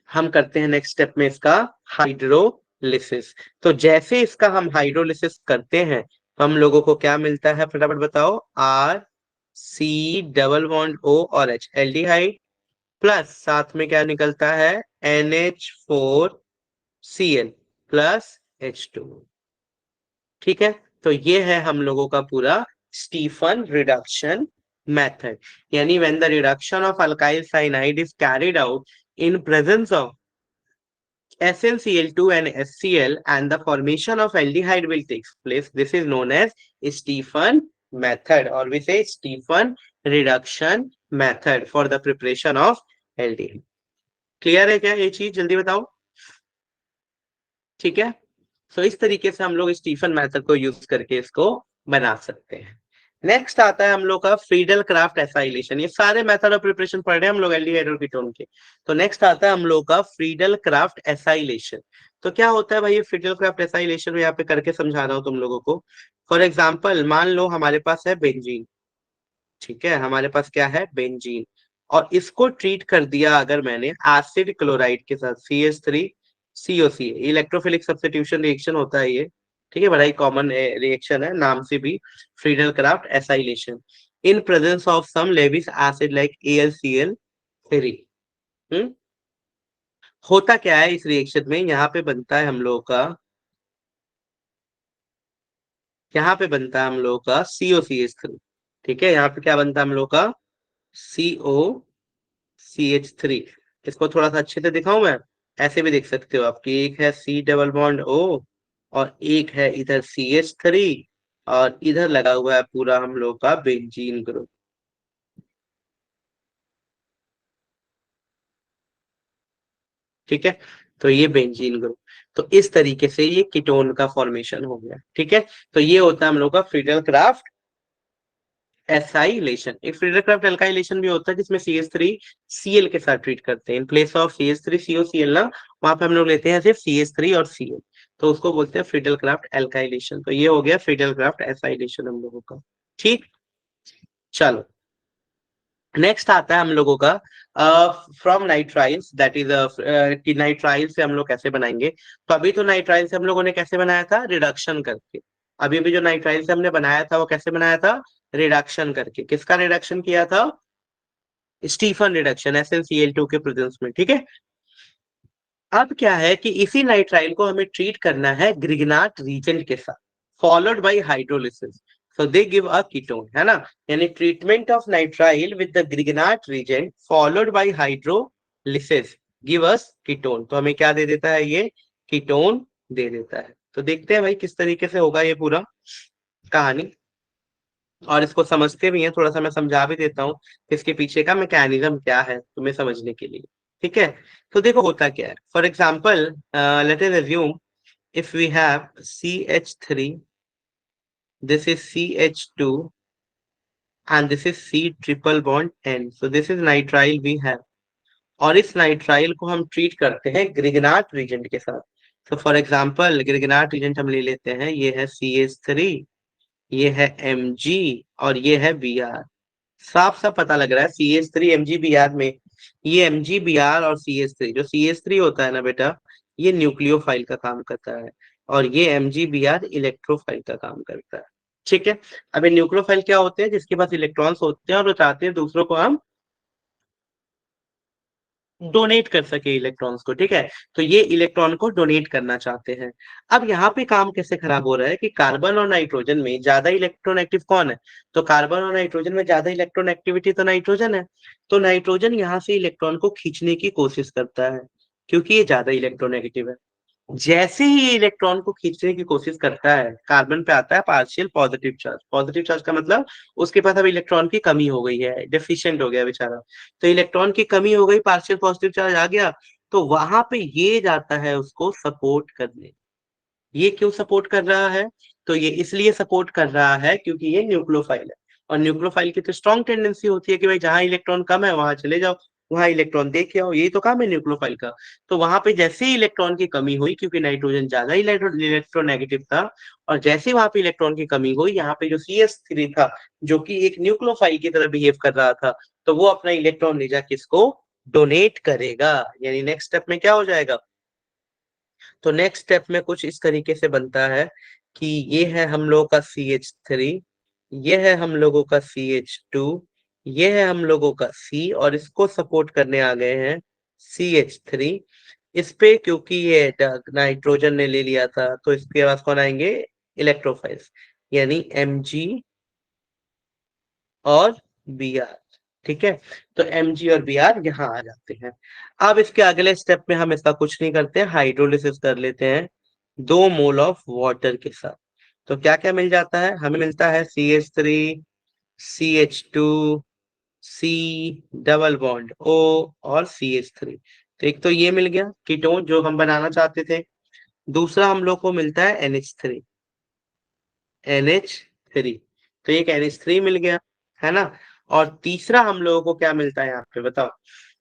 हम करते हैं नेक्स्ट स्टेप में इसका हाइड्रोलिसिस। तो जैसे इसका हम हाइड्रोलिसिस करते हैं, तो हम लोगों को क्या मिलता है फटाफट बताओ? RC डबल बॉन्ड O और H, एल्डिहाइड, प्लस साथ में क्या निकलता है? NH4Cl plus H2। ठीक है, तो ये है हम लोगों का पूरा स्टीफन रिडक्शन मेथड। यानी when the reduction of alkyl cyanide is carried out in presence of SnCl2 and HCl, and the formation of aldehyde will take place. This is known as Stephan method, or we say Stephan reduction method for the preparation of aldehyde. Clear है क्या ये चीज? जल्दी बताओ। ठीक है, तो इस तरीके से हम लोग स्टीफन मेथड को यूज करके इसको बना सकते हैं। नेक्स्ट आता है हम लोग का फ्रीडल क्राफ्ट एसाइलेशन। ये सारे मेथड ऑफ प्रिपरेशन पढ़ रहे हैं हम लोग एल्डिहाइड और कीटोन के। तो नेक्स्ट आता है हम लोग का फ्रीडल क्राफ्ट एसाइलेशन। तो क्या होता है भाई ये फ्रीडल क्राफ्ट एसाइलेशन? यहाँ पे करके समझा रहा हूँ तुम लोगों को। फॉर एग्जाम्पल मान लो हमारे पास है बेंजीन। ठीक है, हमारे पास क्या है? बेंजीन। और इसको ट्रीट कर दिया अगर मैंने एसिड क्लोराइड के साथ, CH3COC, इलेक्ट्रोफिलिक सब्स्टिट्यूशन रिएक्शन होता है ये। ठीक है, बड़ा ही कॉमन रिएक्शन है, नाम से भी Friedel Craft acylation, in presence of some Lewis acid like AlCl3। होता क्या है इस रिएक्शन में? यहाँ पे बनता है हम लोग का, यहाँ पे बनता है हम लोग का COCH3। ठीक है, यहाँ पे क्या बनता है हम लोग का? COCH3। इसको थोड़ा सा अच्छे से दिखाऊं मैं? ऐसे भी देख सकते हो आप कि एक है C डबल बॉन्ड O, और एक है इधर CH3, और इधर लगा हुआ है पूरा हम लोग का बेंजीन ग्रुप। ठीक है, तो ये बेंजीन ग्रुप। तो इस तरीके से ये कीटोन का फॉर्मेशन हो गया। ठीक है, तो ये होता है हम लोग का फ्रीडल क्राफ्ट एसाइलेशन। एक फ्रीडल क्राफ्ट एल्काइलेशन भी होता है जिसमें CH3Cl के साथ ट्रीट करते हैं। इन प्लेस ऑफ CH3COCl ना, वहां पे हम लोग लेते हैं सिर्फ CH3 और Cl, तो उसको बोलते हैं फ्रीडल क्राफ्ट एल्काइलेशन। तो ये हो गया फ्रीडल क्राफ्ट एसाइलेशन हम लोगों का। ठीक, चलो। नेक्स्ट आता है हम लोगों का फ्रॉम नाइट्राइल्स, दैट इज कि नाइट्राइल से हम लोग कैसे बनाएंगे। तो अभी तो नाइट्राइल से हम लोगों ने कैसे बनाया था, रिडक्शन करके। अभी भी जो नाइट्राइल से हमने बनाया था वो कैसे बनाया था, रिडक्शन करके। किसका रिडक्शन किया था, स्टीफन रिडक्शन, SnCl2 के प्रेजेंस में, ठीक है। अब क्या है कि इसी नाइट्राइल को हमें ट्रीट करना है ग्रिग्नाट रीजेंट के साथ, followed by hydrolysis, so they give a ketone, है ना। यानी treatment of nitrile with the Grignard reagent followed by hydrolysis give us ketone. तो हमें क्या दे देता है, ये कीटोन दे देता है। तो देखते हैं भाई किस तरीके से होगा ये पूरा कहानी, और इसको समझते भी हैं, थोड़ा सा मैं समझा भी देता हूँ इसके पीछे का मैकेनिज्म क्या है तुम्हें समझने के लिए, ठीक है। तो देखो होता क्या है, for example let us assume if we have CH3, this is CH2 and this is C triple bond N, so this is nitrile we have। और इस नाइट्राइल को हम ट्रीट करते हैं ग्रिग्नाट रीजेंट के साथ। तो फॉर एग्जांपल ग्रिग्नाट रीजेंट हम ले लेते हैं, ये है CH3, ये है Mg और ये है Br। साफ साफ पता लग रहा है CH3 MgBr में, ये MgBr और CH3, जो CH3 होता है ना बेटा, ये न्यूक्लियोफाइल का काम करता है, और ये MgBr इलेक्ट्रोफाइल का काम करता है, ठीक है। अब ये न्यूक्लियोफाइल क्या होते हैं, जिसके पास इलेक्ट्रॉन्स होते हैं और वो चाहते हैं दूसरों को हम डोनेट कर सके इलेक्ट्रॉन्स को, ठीक है। तो ये इलेक्ट्रॉन को डोनेट करना चाहते हैं। अब यहाँ पे काम कैसे खराब हो रहा है कि कार्बन और नाइट्रोजन में ज्यादा इलेक्ट्रॉन एक्टिव कौन है, तो कार्बन और नाइट्रोजन में ज्यादा इलेक्ट्रॉन एक्टिविटी तो नाइट्रोजन है। तो नाइट्रोजन यहाँ से इलेक्ट्रॉन को खींचने की कोशिश करता है, क्योंकि ये ज्यादा इलेक्ट्रॉन नेगेटिव है। जैसे ही ये इलेक्ट्रॉन को खींचने की कोशिश करता है, कार्बन पे आता है partial positive charge. Positive charge का मतलब उसके पास अब इलेक्ट्रॉन की कमी हो गई है, डेफिशिएंट हो गया बेचारा। तो इलेक्ट्रॉन की कमी हो गई, पार्शियल पॉजिटिव चार्ज आ गया, तो वहां पे ये जाता है उसको सपोर्ट करने। ये क्यों सपोर्ट कर रहा है, तो ये इसलिए सपोर्ट कर रहा है क्योंकि ये न्यूक्लियोफाइल है। और न्यूक्लियोफाइल की तो स्ट्रॉन्ग टेंडेंसी होती है कि भाई जहां इलेक्ट्रॉन कम है वहां चले जाओ, वहां इलेक्ट्रॉन देख आओ, यही तो काम है न्यूक्लियोफाइल का। तो वहां पे जैसे ही इलेक्ट्रॉन की कमी हुई, क्योंकि नाइट्रोजन ज्यादा इलेक्ट्रोनेगेटिव था, और जैसे ही वहां पे इलेक्ट्रॉन की कमी हुई, यहाँ पे जो CS3 था, जो कि एक न्यूक्लियोफाइल की तरह बिहेव कर रहा था, तो वो अपना इलेक्ट्रॉन ले जाके इसको डोनेट करेगा। यानी नेक्स्ट स्टेप में क्या हो जाएगा, तो नेक्स्ट स्टेप में कुछ इस तरीके से बनता है कि ये है हम लोगों का CH3, ये है हम लोगों का CH2, ये है हम लोगों का C, और इसको सपोर्ट करने आ गए हैं CH3। इस पे क्योंकि ये नाइट्रोजन ने ले लिया था, तो इसके पास कौन आएंगे, इलेक्ट्रोफाइल्स, यानी Mg और Br, ठीक है। तो Mg और Br यहाँ आ जाते हैं। अब इसके अगले स्टेप में हम इसका कुछ नहीं करते हैं, हाइड्रोलिसिस कर लेते हैं 2 मोल ऑफ वाटर के साथ। तो क्या क्या मिल जाता है, हमें मिलता है CH3, CH2, C double bond O और CH3। तो एक तो ये मिल गया कीटोन जो हम बनाना चाहते थे। दूसरा हम लोग को मिलता है NH3, NH3, तो एक NH3 मिल गया, है ना। और तीसरा हम लोगों को क्या मिलता है यहाँ पे बताओ,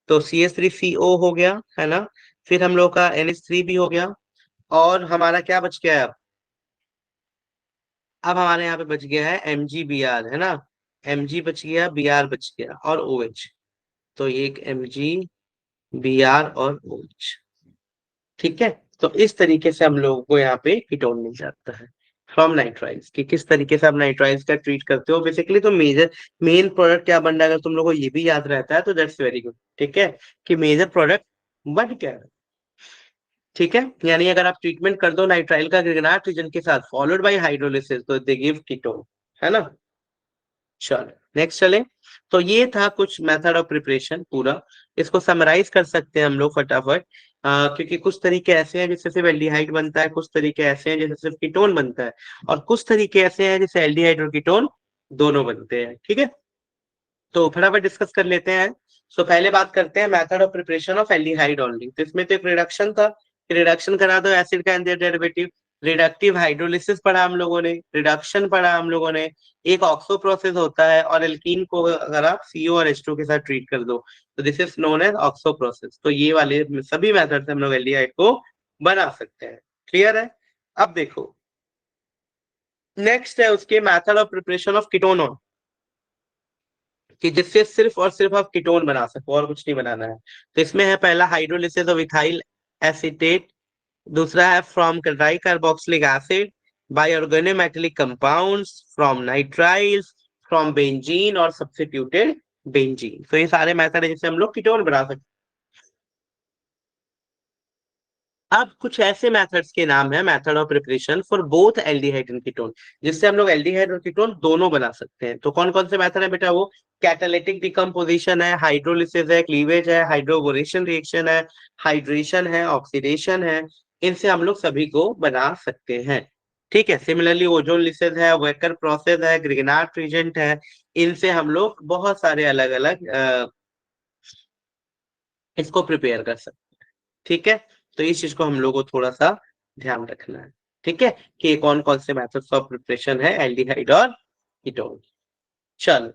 तो CH3CO हो गया, है ना। फिर हम लोग का NH3 भी हो गया, और हमारा क्या बच गया है अब हमारे यहाँ पे बच गया है MgBr, है ना। Mg बच गया, Br बच गया, और OH। तो ये एक MgBr और OH, ठीक है। तो इस तरीके से हम लोगों को यहाँ पे कीटोन मिल जाता है फ्रॉम नाइट्राइल्स, कि किस तरीके से आप नाइट्राइल्स का ट्रीट करते हो बेसिकली। तो मेन प्रोडक्ट क्या बन रहा है, अगर तुम लोगों को ये भी याद रहता है तो दैट्स वेरी गुड, ठीक है, कि मेजर प्रोडक्ट बन क्या है, ठीक है। यानी अगर आप ट्रीटमेंट कर दो नाइट्राइल का ग्रिग्नाट रीजन के साथ फॉलोड बाय हाइड्रोलिसिस, तो दे गिव कीटोन, है ना। चलो नेक्स्ट चले। तो ये था कुछ मेथड ऑफ प्रिपरेशन पूरा, इसको समराइज कर सकते हैं हम लोग फटाफट। क्योंकि कुछ तरीके ऐसे हैं जिससे सिर्फ एल्डिहाइड बनता है, कुछ तरीके ऐसे हैं जिससे सिर्फ कीटोन बनता है, और कुछ तरीके ऐसे हैं जिससे एल्डिहाइड और कीटोन दोनों बनते हैं, ठीक है। तो फटाफट डिस्कस कर लेते हैं। सो पहले बात करते हैं method of preparation of aldehyde only. तो इसमें तो एक रिडक्शन था, रिडक्शन करा दो एसिड का एंड डेरिवेटिव, रिडक्टिव हाइड्रोलिसिस पढ़ा हम लोगों ने, रिडक्शन पढ़ा हम लोगों ने, एक ऑक्सो प्रोसेस होता है, और एल्कीन को अगर आप CO और H2 के साथ ट्रीट कर दो, तो this is known as oxo process. तो ये वाले सभी मेथड से हम लोग एल्डिहाइड को बना सकते हैं, क्लियर है। अब देखो नेक्स्ट है उसके method of preparation of ketone. कि जिससे सिर्फ और सिर्फ आप कीटोन बना सको और कुछ नहीं बनाना है। तो इसमें है पहला हाइड्रोलिसिस ऑफ इथाइल एसीटेट, दूसरा है from try carboxylic acid by organometallic compounds, from nitriles, from benzene और सब्स्टिट्यूटेड बेंजीन। तो ये सारे मेथड है जिससे हम लोग कीटोन बना सकते हैं। अब कुछ ऐसे मेथड्स के नाम है, method of preparation for both aldehyde and ketone, जिससे हम लोग एल्डिहाइड और कीटोन दोनों बना सकते हैं। तो कौन कौन से मेथड है बेटा? वो कैटालिटिक डिकम्पोजिशन है, हाइड्रोलिसिस है, क्लीवेज है, हाइड्रोबोरेशन रिएक्शन है, हाइड्रेशन है, ऑक्सीडेशन है। इनसे हम लोग सभी को बना सकते हैं। ठीक है। सिमिलरली ओजोन लिसिस है, वेकर प्रोसेस है, ग्रिग्नार्ड रिएजेंट है। इनसे हम लोग बहुत सारे अलग अलग इसको प्रिपेयर कर सकते हैं। ठीक है। तो इस चीज को हम लोग को थोड़ा सा ध्यान रखना है। ठीक है, कि कौन कौन से मेथड्स ऑफ प्रिपरेशन है एल्डिहाइड और कीटोन। चल,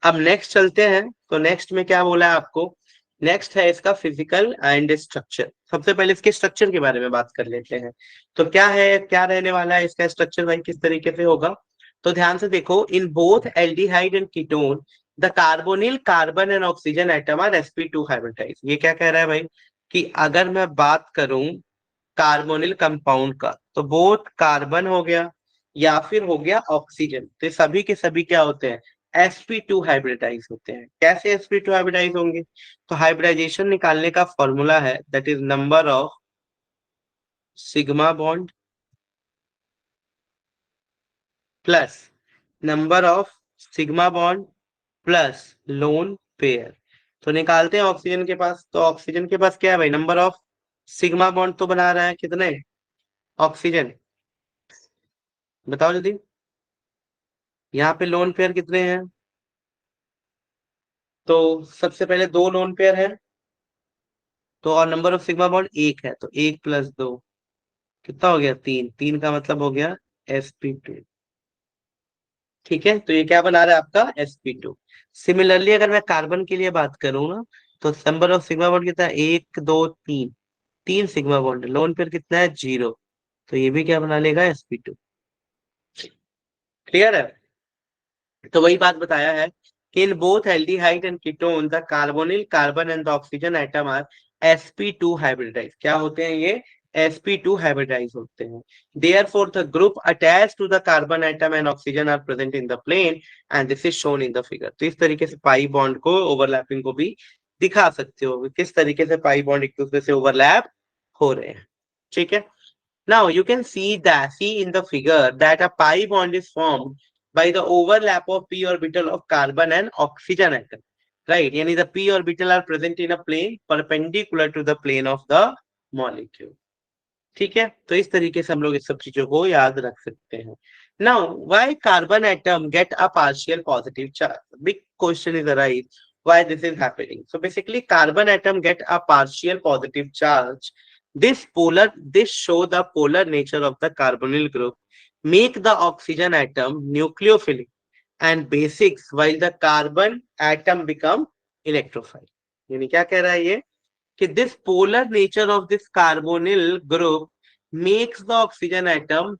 अब नेक्स्ट चलते हैं। तो नेक्स्ट में क्या बोला है आपको? नेक्स्ट है इसका फिजिकल एंड स्ट्रक्चर। सबसे पहले इसके स्ट्रक्चर के बारे में बात कर लेते हैं। तो क्या है, क्या रहने वाला है इसका स्ट्रक्चर भाई, किस तरीके से होगा? तो ध्यान से देखो, in both aldehyde and ketone the carbonyl carbon and oxygen atom are sp2 hybridize. ये क्या कह रहा है भाई, कि अगर मैं बात करूं कार्बोनिल कंपाउंड का, तो बोथ कार्बन हो गया या फिर हो गया ऑक्सीजन, तो सभी के सभी क्या होते हैं? sp2 हाइब्रिडाइज होते हैं। कैसे sp2 हाइब्रिडाइज होंगे? तो हाइब्रिडाइजेशन निकालने का फॉर्मूला है, that is number of sigma bond plus number of sigma bond plus lone pair. तो निकालते हैं ऑक्सीजन के पास। तो ऑक्सीजन के पास क्या है भाई? नंबर ऑफ सिग्मा बॉन्ड तो बना रहा है कितने? ऑक्सीजन, बताओ जल्दी। यहाँ पे लोन पेयर कितने हैं? तो सबसे पहले दो लोन पेयर है, तो और नंबर ऑफ सिग्मा बॉन्ड एक है, तो एक प्लस दो कितना हो गया? तीन। तीन का मतलब हो गया sp2। ठीक है, तो ये क्या बना रहा है आपका? sp2। सिमिलरली अगर मैं कार्बन के लिए बात करूँ ना, तो नंबर ऑफ सिग्मा बॉन्ड कितना है? एक दो तीन, तीन सिग्मा बॉन्ड। लोन पेयर कितना है? जीरो। तो ये भी क्या बना लेगा? sp2। क्लियर है? तो वही बात बताया है कि in both aldehyde and ketone the carbonyl carbon and the oxygen atom are sp2 hybridize. क्या होते हैं ये? sp2 हाइब्रिडाइज होते हैं। Therefore the group attached to the carbon atom and oxygen are present in the plane and this is shown in the figure। तो इस तरीके से पाई बॉन्ड को, ओवरलैपिंग को भी दिखा सकते हो, किस तरीके से पाई बॉन्ड एक दूसरे से ओवरलैप हो रहे हैं। ठीक है। Now you can see in the figure that a pi bond is formed by the overlap of p orbital of carbon and oxygen atom. Right? यानी the p orbital are present in a plane perpendicular to the plane of the molecule. ठीक है, तो इस तरीके से हम लोग इस सब चीजों को याद रख सकते हैं। Now, why carbon atom get a partial positive charge? Big question is arise why this is happening. So basically, carbon atom get a partial positive charge. This show the polar nature of the carbonyl group, make the oxygen atom nucleophilic and basics, while the carbon atom become electrophile। यानी क्या कह रहा है ये, कि this polar nature of this carbonyl group makes the oxygen atom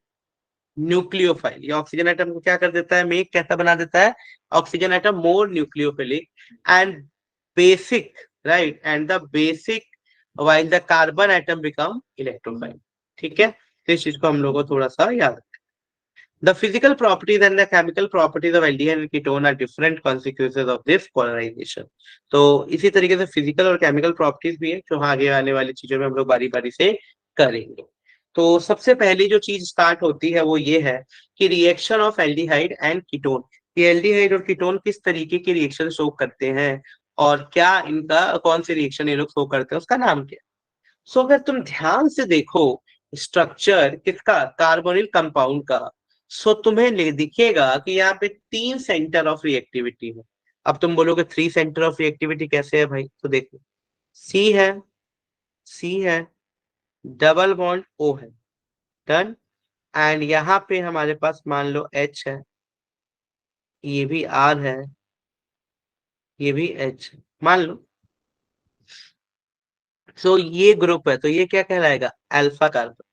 nucleophile. ये oxygen atom को क्या कर देता है? मेक कैसा बना देता है? Oxygen atom more nucleophilic and basic, right, and the basic while the carbon atom become electrophile. ठीक है, तो इस चीज को हम लोग को थोड़ा सा याद रखना। The physical properties and the chemical properties of aldehyde and ketone are different consequences of this polarization। तो इसी तरीके से फिजिकल और केमिकल प्रॉपर्टीज भी है, जो आगे आने वाली चीजों में हम लोग बारी बारी से करेंगे। तो सबसे पहली जो चीज स्टार्ट होती है वो ये है कि reaction of aldehyde and ketone. ये एल्डिहाइड और कीटोन किस तरीके की रिएक्शन शो करते हैं और क्या इनका कौन से रिएक्शन ये लोग शो करते हैं, उसका नाम क्या है? सो अगर तुम ध्यान से देखो स्ट्रक्चर किसका, कार्बोनिल कंपाउंड का, सो तुम्हें दिखेगा कि यहाँ पे तीन सेंटर ऑफ रिएक्टिविटी है। अब तुम बोलोगे थ्री सेंटर ऑफ रिएक्टिविटी कैसे है भाई? तो देखो, सी है, सी है, डबल बॉन्ड ओ है, डन। एंड यहाँ पे हमारे पास मान लो एच है, ये भी आर है, ये भी एच है, मान लो। सो ये ग्रुप है, तो ये क्या कहलाएगा? अल्फा कार्बन,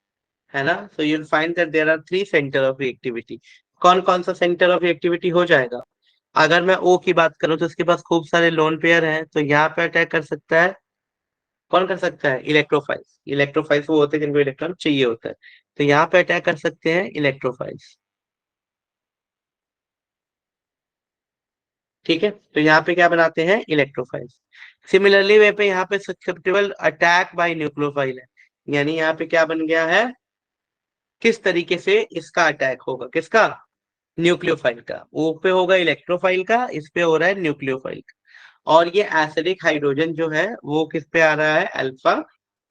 है ना? So you'll find that there are three centre of reactivity. कौन कौन सा सेंटर ऑफ रिएक्टिविटी हो जाएगा? अगर मैं ओ की बात करूं तो इसके पास खूब सारे लोन पेयर हैं, तो यहाँ पे अटैक कर सकता है। कौन कर सकता है? इलेक्ट्रोफाइल्स। इलेक्ट्रोफाइल्स वो होते हैं जिनको इलेक्ट्रॉन चाहिए होता है, तो यहाँ पे अटैक कर सकते हैं इलेक्ट्रोफाइल्स। ठीक है, तो यहाँ पे क्या बनाते हैं? इलेक्ट्रोफाइल्स। सिमिलरली वे पे यहाँ पे ससेप्टेबल अटैक बाय न्यूक्लियोफाइल है, यानी यहाँ पे क्या बन गया है? किस तरीके से इसका अटैक होगा? किसका? न्यूक्लियोफाइल का। ओ पे होगा इलेक्ट्रोफाइल का, इस पे हो रहा है न्यूक्लियोफाइल का। और ये एसिडिक हाइड्रोजन जो है वो किस पे आ रहा है? अल्फा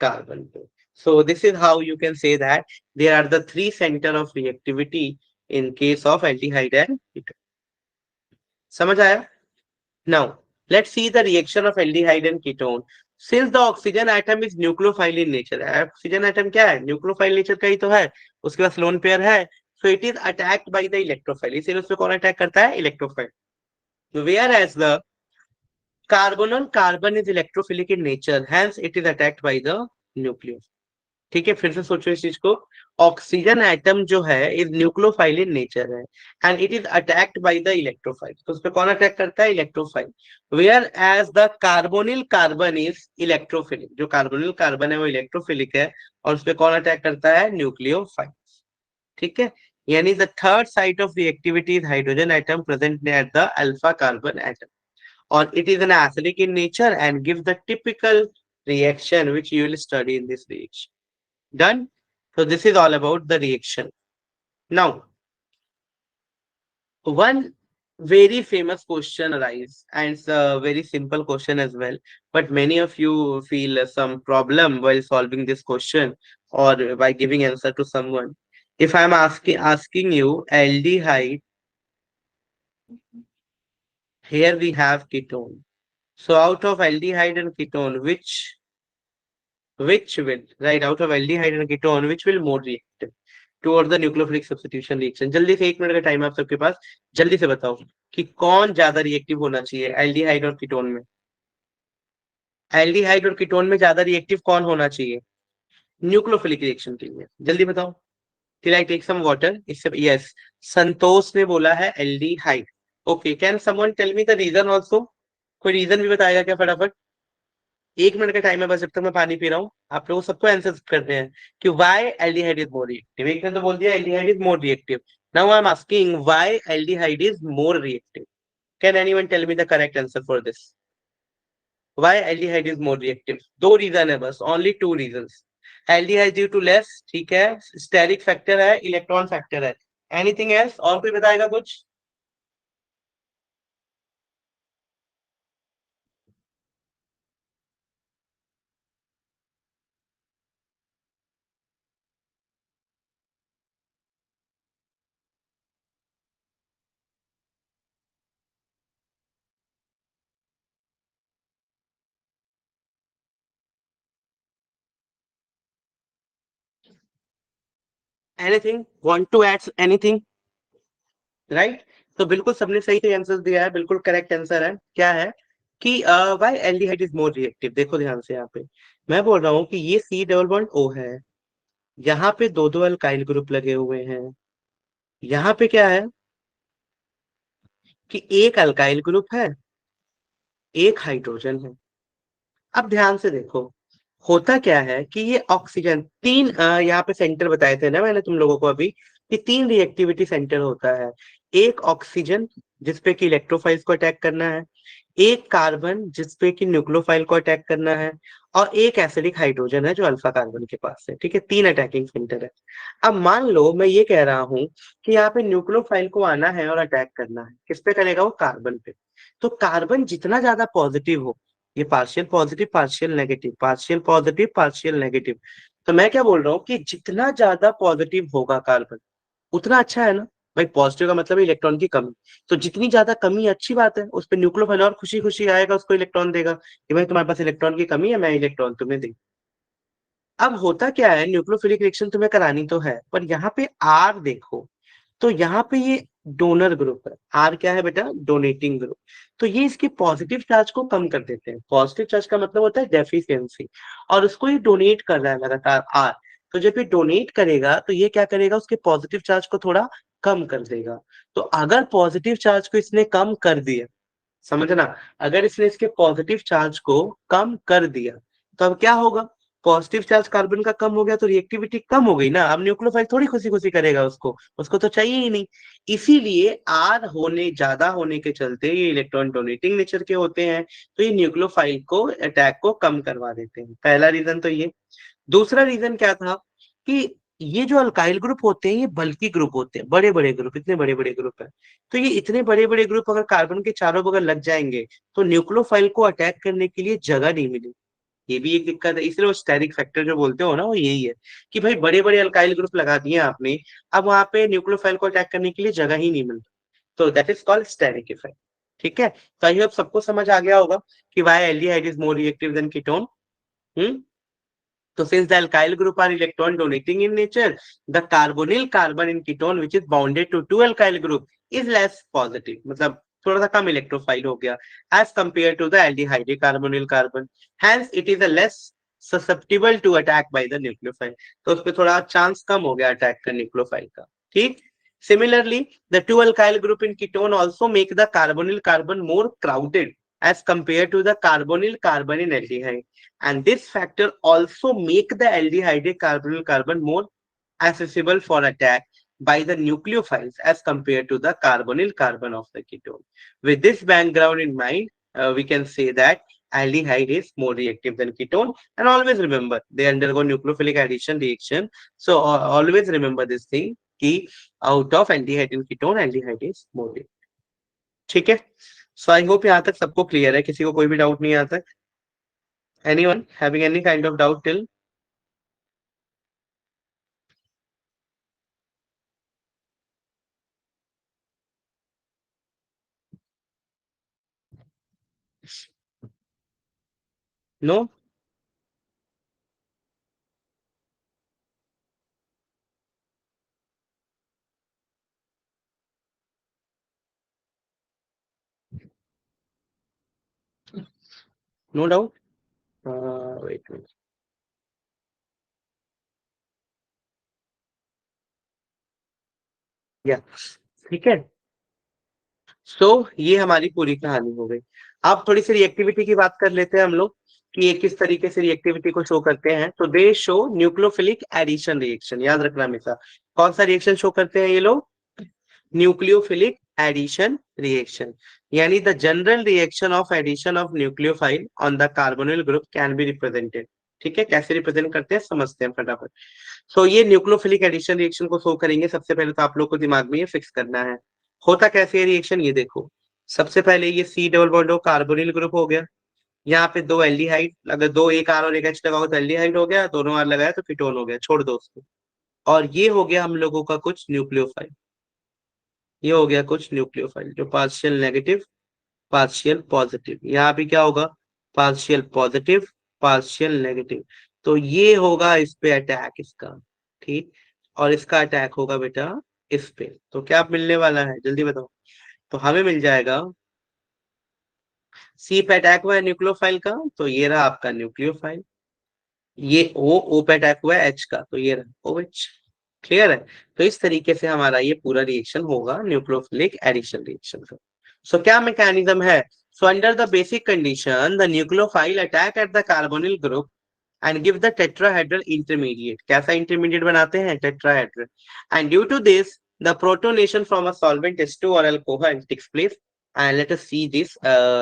कार्बन पे। So this is how you can say that there are the three centre of reactivity in case of aldehyde and ketone. समझ आया? Now, let's see the reaction of aldehyde and ketone. Since the oxygen atom is nucleophile in nature, oxygen atom क्या है? nucleophile nature का ही तो है, उसके पास lone pair है, so it is attacked by the electrophile. इसीलिए उसपे कौन अटैक करता है? electrophile. Whereas the carbonyl carbon is electrophilic in nature, hence it is attacked by the nucleus. ठीक है, फिर से सोचो इस चीज को। ऑक्सीजन एटम जो है इज न्यूक्लियोफाइल इन नेचर है, and it is attacked by the electrophile. तो उस पे कौन अटैक करता है? Electrophile. Whereas the carbonyl carbon is electrophilic, जो कार्बोनिल कार्बन है वो इलेक्ट्रोफिलिक है, और उस पे कौन अटैक करता है? न्यूक्लियोफाइल। ठीक है, यानी the third site of reactivity is hydrogen atom present near the alpha carbon atom, or it is an acidic in nature and gives the typical reaction which you will study in this reaction. Done? So this is all about the reaction. Now, one very famous question arises, and it's a very simple question as well. But many of you feel some problem while solving this question or by giving answer to someone. If I'm asking you aldehyde, here we have ketone. So out of aldehyde and ketone, which will, right, out of aldehyde and ketone, which will more reactive towards the nucleophilic substitution reaction? जल्दी से, 1 minute का time है आप सबके पास, जल्दी से बताओ कि कौन ज्यादा रिएक्टिव होना चाहिए एल्डिहाइड और कीटोन में? एल्डिहाइड और कीटोन में ज्यादा रिएक्टिव कौन होना चाहिए न्यूक्लियोफिलिक रिएक्शन के लिए? जल्दी बताओ। Till I take some water. इससे यस, संतोष ने बोला है aldehyde. Okay, can someone tell me the reason also? कोई रीजन भी बताएगा क्या फटाफट? 1 मिनट का टाइम है बस, जब तक मैं पानी पी रहा हूँ। आप लोगों सबको आंसर करते हैं कि why aldehyde is more reactive. एक ने तो बोल दिया aldehyde is more reactive. Now I am asking why aldehyde is more reactive. Can anyone tell me the correct answer for this? Why aldehyde is more reactive? दो reason है बस, only two reasons. Aldehyde due to less, ठीक है, steric factor है, electron factor है। Anything else? और कोई बताएगा कुछ? Anything want to add anything? Right, तो बिल्कुल सबने सही से आंसर दिया है, बिल्कुल करेक्ट आंसर है। क्या है कि why aldehyde is more reactive? देखो ध्यान से, यहाँ पे मैं बोल रहा हूँ कि ये सी डबल बॉन्ड ओ है, यहाँ पे दो दो अल्काइल ग्रुप लगे हुए हैं, यहाँ पे क्या है कि एक अल्काइल ग्रुप है, एक हाइड्रोजन है। अब ध्यान से देखो, होता क्या है कि ये ऑक्सीजन तीन यहाँ पे सेंटर बताए थे ना मैंने तुम लोगों को अभी, कि तीन रिएक्टिविटी सेंटर होता है। एक ऑक्सीजन जिसपे कि इलेक्ट्रोफाइल्स को अटैक करना है, एक कार्बन जिसपे कि न्यूक्लियोफाइल को अटैक करना है, और एक एसिडिक हाइड्रोजन है जो अल्फा कार्बन के पास है। ठीक है, तीन अटैकिंग सेंटर है। अब मान लो मैं ये कह रहा हूं कि यहाँ पे न्यूक्लियोफाइल को आना है और अटैक करना है, किस पे करेगा वो? कार्बन पे। तो कार्बन जितना ज्यादा पॉजिटिव हो, ये partial positive partial negative, partial positive partial negative, तो मैं क्या बोल रहा हूँ कि जितना ज्यादा पॉजिटिव होगा कार्बन, उतना अच्छा है ना। भाई पॉजिटिव का मतलब है इलेक्ट्रॉन की कमी, तो जितनी ज्यादा कमी अच्छी बात है, उस पर न्यूक्लियोफाइल और खुशी खुशी आएगा, उसको इलेक्ट्रॉन देगा कि भाई तुम्हारे पास इलेक्ट्रॉन की कमी है, मैं इलेक्ट्रॉन तुम्हें दे। अब होता क्या है, न्यूक्लियोफिलिक रिएक्शन तुम्हें करानी तो है, पर यहाँ पे आर देखो, तो यहाँ पे ये डोनर ग्रुप है। आर क्या है बेटा? Donating group. तो ये इसके पॉजिटिव चार्ज को कम कर देते हैं। पॉजिटिव चार्ज का मतलब होता है डेफिशिएंसी, और उसको ये डोनेट कर रहा है लगातार आर। तो जब ये डोनेट करेगा तो ये क्या करेगा? उसके पॉजिटिव चार्ज को थोड़ा कम कर देगा। तो अगर पॉजिटिव चार्ज को इसने कम कर दिया, समझना, अगर इसने इसके पॉजिटिव चार्ज को कम कर दिया तो अब क्या होगा, पॉजिटिव चार्ज कार्बन का कम हो गया तो रिएक्टिविटी कम हो गई ना, अब न्यूक्लियोफाइल थोड़ी खुशी खुशी करेगा उसको, उसको तो चाहिए ही नहीं। इसीलिए आर होने ज्यादा होने के चलते ये इलेक्ट्रॉन डोनेटिंग नेचर के होते हैं, तो ये न्यूक्लियोफाइल को अटैक को कम करवा देते हैं। पहला रीजन तो ये। दूसरा रीजन क्या था कि ये जो अल्काइल ग्रुप होते हैं ये बल्की ग्रुप होते हैं, बड़े बड़े ग्रुप, इतने बड़े बड़े ग्रुप है। तो ये इतने बड़े बड़े ग्रुप अगर कार्बन के चारों बगल लग जाएंगे तो न्यूक्लियोफाइल को अटैक करने के लिए जगह नहीं मिलेगी। ये भी एक दिक्कत है, इसलिए वो स्टेरिक फैक्टर जो बोलते हो ना वो यही है कि भाई बड़े बड़े अल्काइल ग्रुप लगा दिए आपने, अब वहां पे न्यूक्लियोफाइल को अटैक करने के लिए जगह ही नहीं मिलती। तो that is called steric effect. ठीक है, तो आई होप सबको समझ आ गया होगा कि why aldehyde is more reactive than ketone. Hmm. So since the alkyl group are electron donating in nature, the carbonyl carbon in ketone which is bounded to two alkyl group is less positive. मतलब थोड़ा सा कम electrophile हो गया as compared to the aldehyde carbonyl carbon. Hence it is a less susceptible to attack by the nucleophile. तो उस पर थोड़ा chance कम हो गया अटैक का न्यूक्लियोफाइल का। ठीक। Similarly, the two alkyl group in ketone also make the carbonyl carbon more crowded as compared to the carbonyl carbon in aldehyde. And this factor also make the aldehyde carbonyl carbon more accessible for attack by the nucleophiles as compared to the carbonyl carbon of the ketone. With this background in mind, we can say that aldehyde is more reactive than ketone. And always remember, they undergo nucleophilic addition reaction. So always remember this thing कि out of aldehyde and ketone, aldehyde is more reactive. ठीक है, सो I hope यहाँ तक सबको clear है, किसी को कोई भी डाउट नहीं आता? Anyone having any kind of doubt till? No? No doubt? Wait, wait. या, ठीक है। सो ये हमारी पूरी कहानी हो गई। अब थोड़ी सी रिएक्टिविटी की बात कर लेते हैं हम लोग कि ये किस तरीके से रिएक्टिविटी को शो करते हैं। तो they show nucleophilic addition reaction, याद रखना हमेशा। कौन सा रिएक्शन शो करते हैं ये लोग? न्यूक्लियोफिलिक एडिशन रिएक्शन, यानी the general reaction of addition of nucleophile on the carbonyl group can be represented. ठीक है, कैसे रिप्रेजेंट करते हैं समझते हैं फटाफट। सो ये न्यूक्लियोफिलिक एडिशन रिएक्शन को शो करेंगे। सबसे पहले तो आप लोग को दिमाग में ये फिक्स करना है होता कैसे है रिएक्शन, ये देखो। सबसे पहले ये सी डबल बॉन्ड हो, कार्बोनिल ग्रुप हो गया। यहाँ पे दो एल्डिहाइड, अगर दो एक आर और एक एच लगाओ तो एल्डिहाइड हो गया, दोनों आर लगाया तो कीटोन हो गया, छोड़ दो उसको। और ये हो गया हम लोगों का कुछ न्यूक्लियोफाइल, ये हो गया कुछ न्यूक्लियोफाइल जो पार्शियल नेगेटिव पार्शियल पॉजिटिव। यहाँ पे क्या होगा, पार्शियल पॉजिटिव पार्शियल नेगेटिव। तो ये होगा इस पे अटैक इसका। ठीक, और इसका अटैक होगा बेटा इस पे। तो क्या मिलने वाला है जल्दी बताओ? तो हमें मिल जाएगा, सी पे अटैक हुआ है न्यूक्लियोफाइल का तो ये रहा आपका न्यूक्लियोफाइल। ये ओ पे अटैक हुआ है एच का तो ये रहा ओ एच। क्लियर है? तो इस तरीके से हमारा ये पूरा रिएक्शन होगा न्यूक्लियोफिलिक एडिशन रिएक्शन का। सो क्या मैकेनिज्म है? So under the basic condition the nucleophile attack at the carbonyl group and give the tetrahedral intermediate. कैसा इंटरमीडिएट बनाते हैं? Tetrahedral. And due to this the protonation from a solvent H2 or alcohol takes place. And let us see these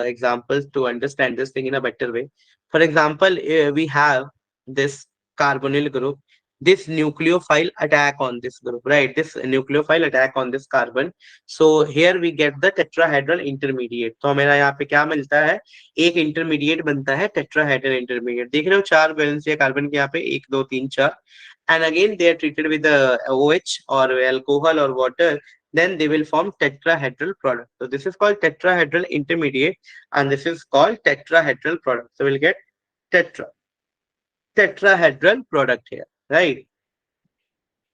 examples to understand this thing in a better way. For example, we have this carbonyl group, this nucleophile attack on this group, right? This nucleophile attack on this carbon. So here we get the tetrahedral intermediate. तो हमें यहाँ पे क्या मिलता है? एक intermediate बनता है टेट्राहेड्रल इंटरमीडिएट। देख रहे हो चार बैलेंस है कार्बन के यहाँ पे, एक दो तीन चार। And again they are treated with the OH or alcohol or water, then they will form tetrahedral product. So this is called tetrahedral intermediate and this is called tetrahedral product. So we'll get tetrahedral product here, right?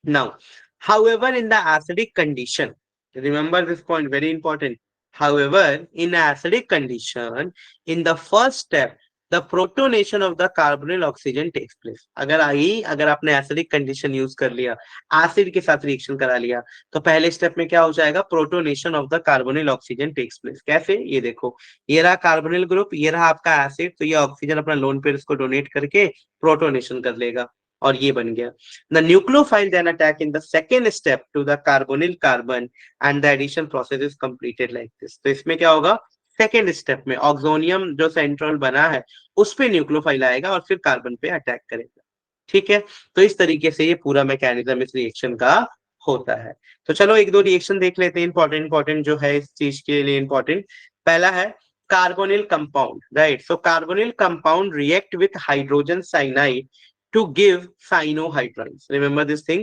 Now, however, in the acidic condition, remember this point, very important. However, in acidic condition, in the first step, the protonation of the carbonyl oxygen takes place. अगर आपने acidic condition use कर लिया, acid के साथ reaction करा लिया, तो पहले स्टेप में क्या हो जाएगा, protonation of the carbonyl oxygen takes place. कैसे, ये देखो, ये रहा कार्बोनिल ग्रुप, ये रहा आपका एसिड, तो ये ऑक्सीजन अपना लोन पेयर को डोनेट करके प्रोटोनेशन कर लेगा और ये बन गया। The nucleophile then attack in the second step to the carbonyl carbon and the addition process is completed like this. तो इसमें क्या होगा, सेकेंड स्टेप में ऑक्सोनियम जो सेंट्रल बना है उस पे न्यूक्लियोफाइल आएगा और फिर कार्बन पे अटैक करेगा। ठीक है, तो इस तरीके से ये पूरा मैकेनिज्म इस रिएक्शन का होता है। तो चलो एक दो रिएक्शन देख लेते हैं, इंपॉर्टेंट जो है इस चीज के लिए इंपॉर्टेंट। पहला है carbonyl compound, right. So carbonyl compound react with hydrogen cyanide to give cyanohydrines. Remember this thing.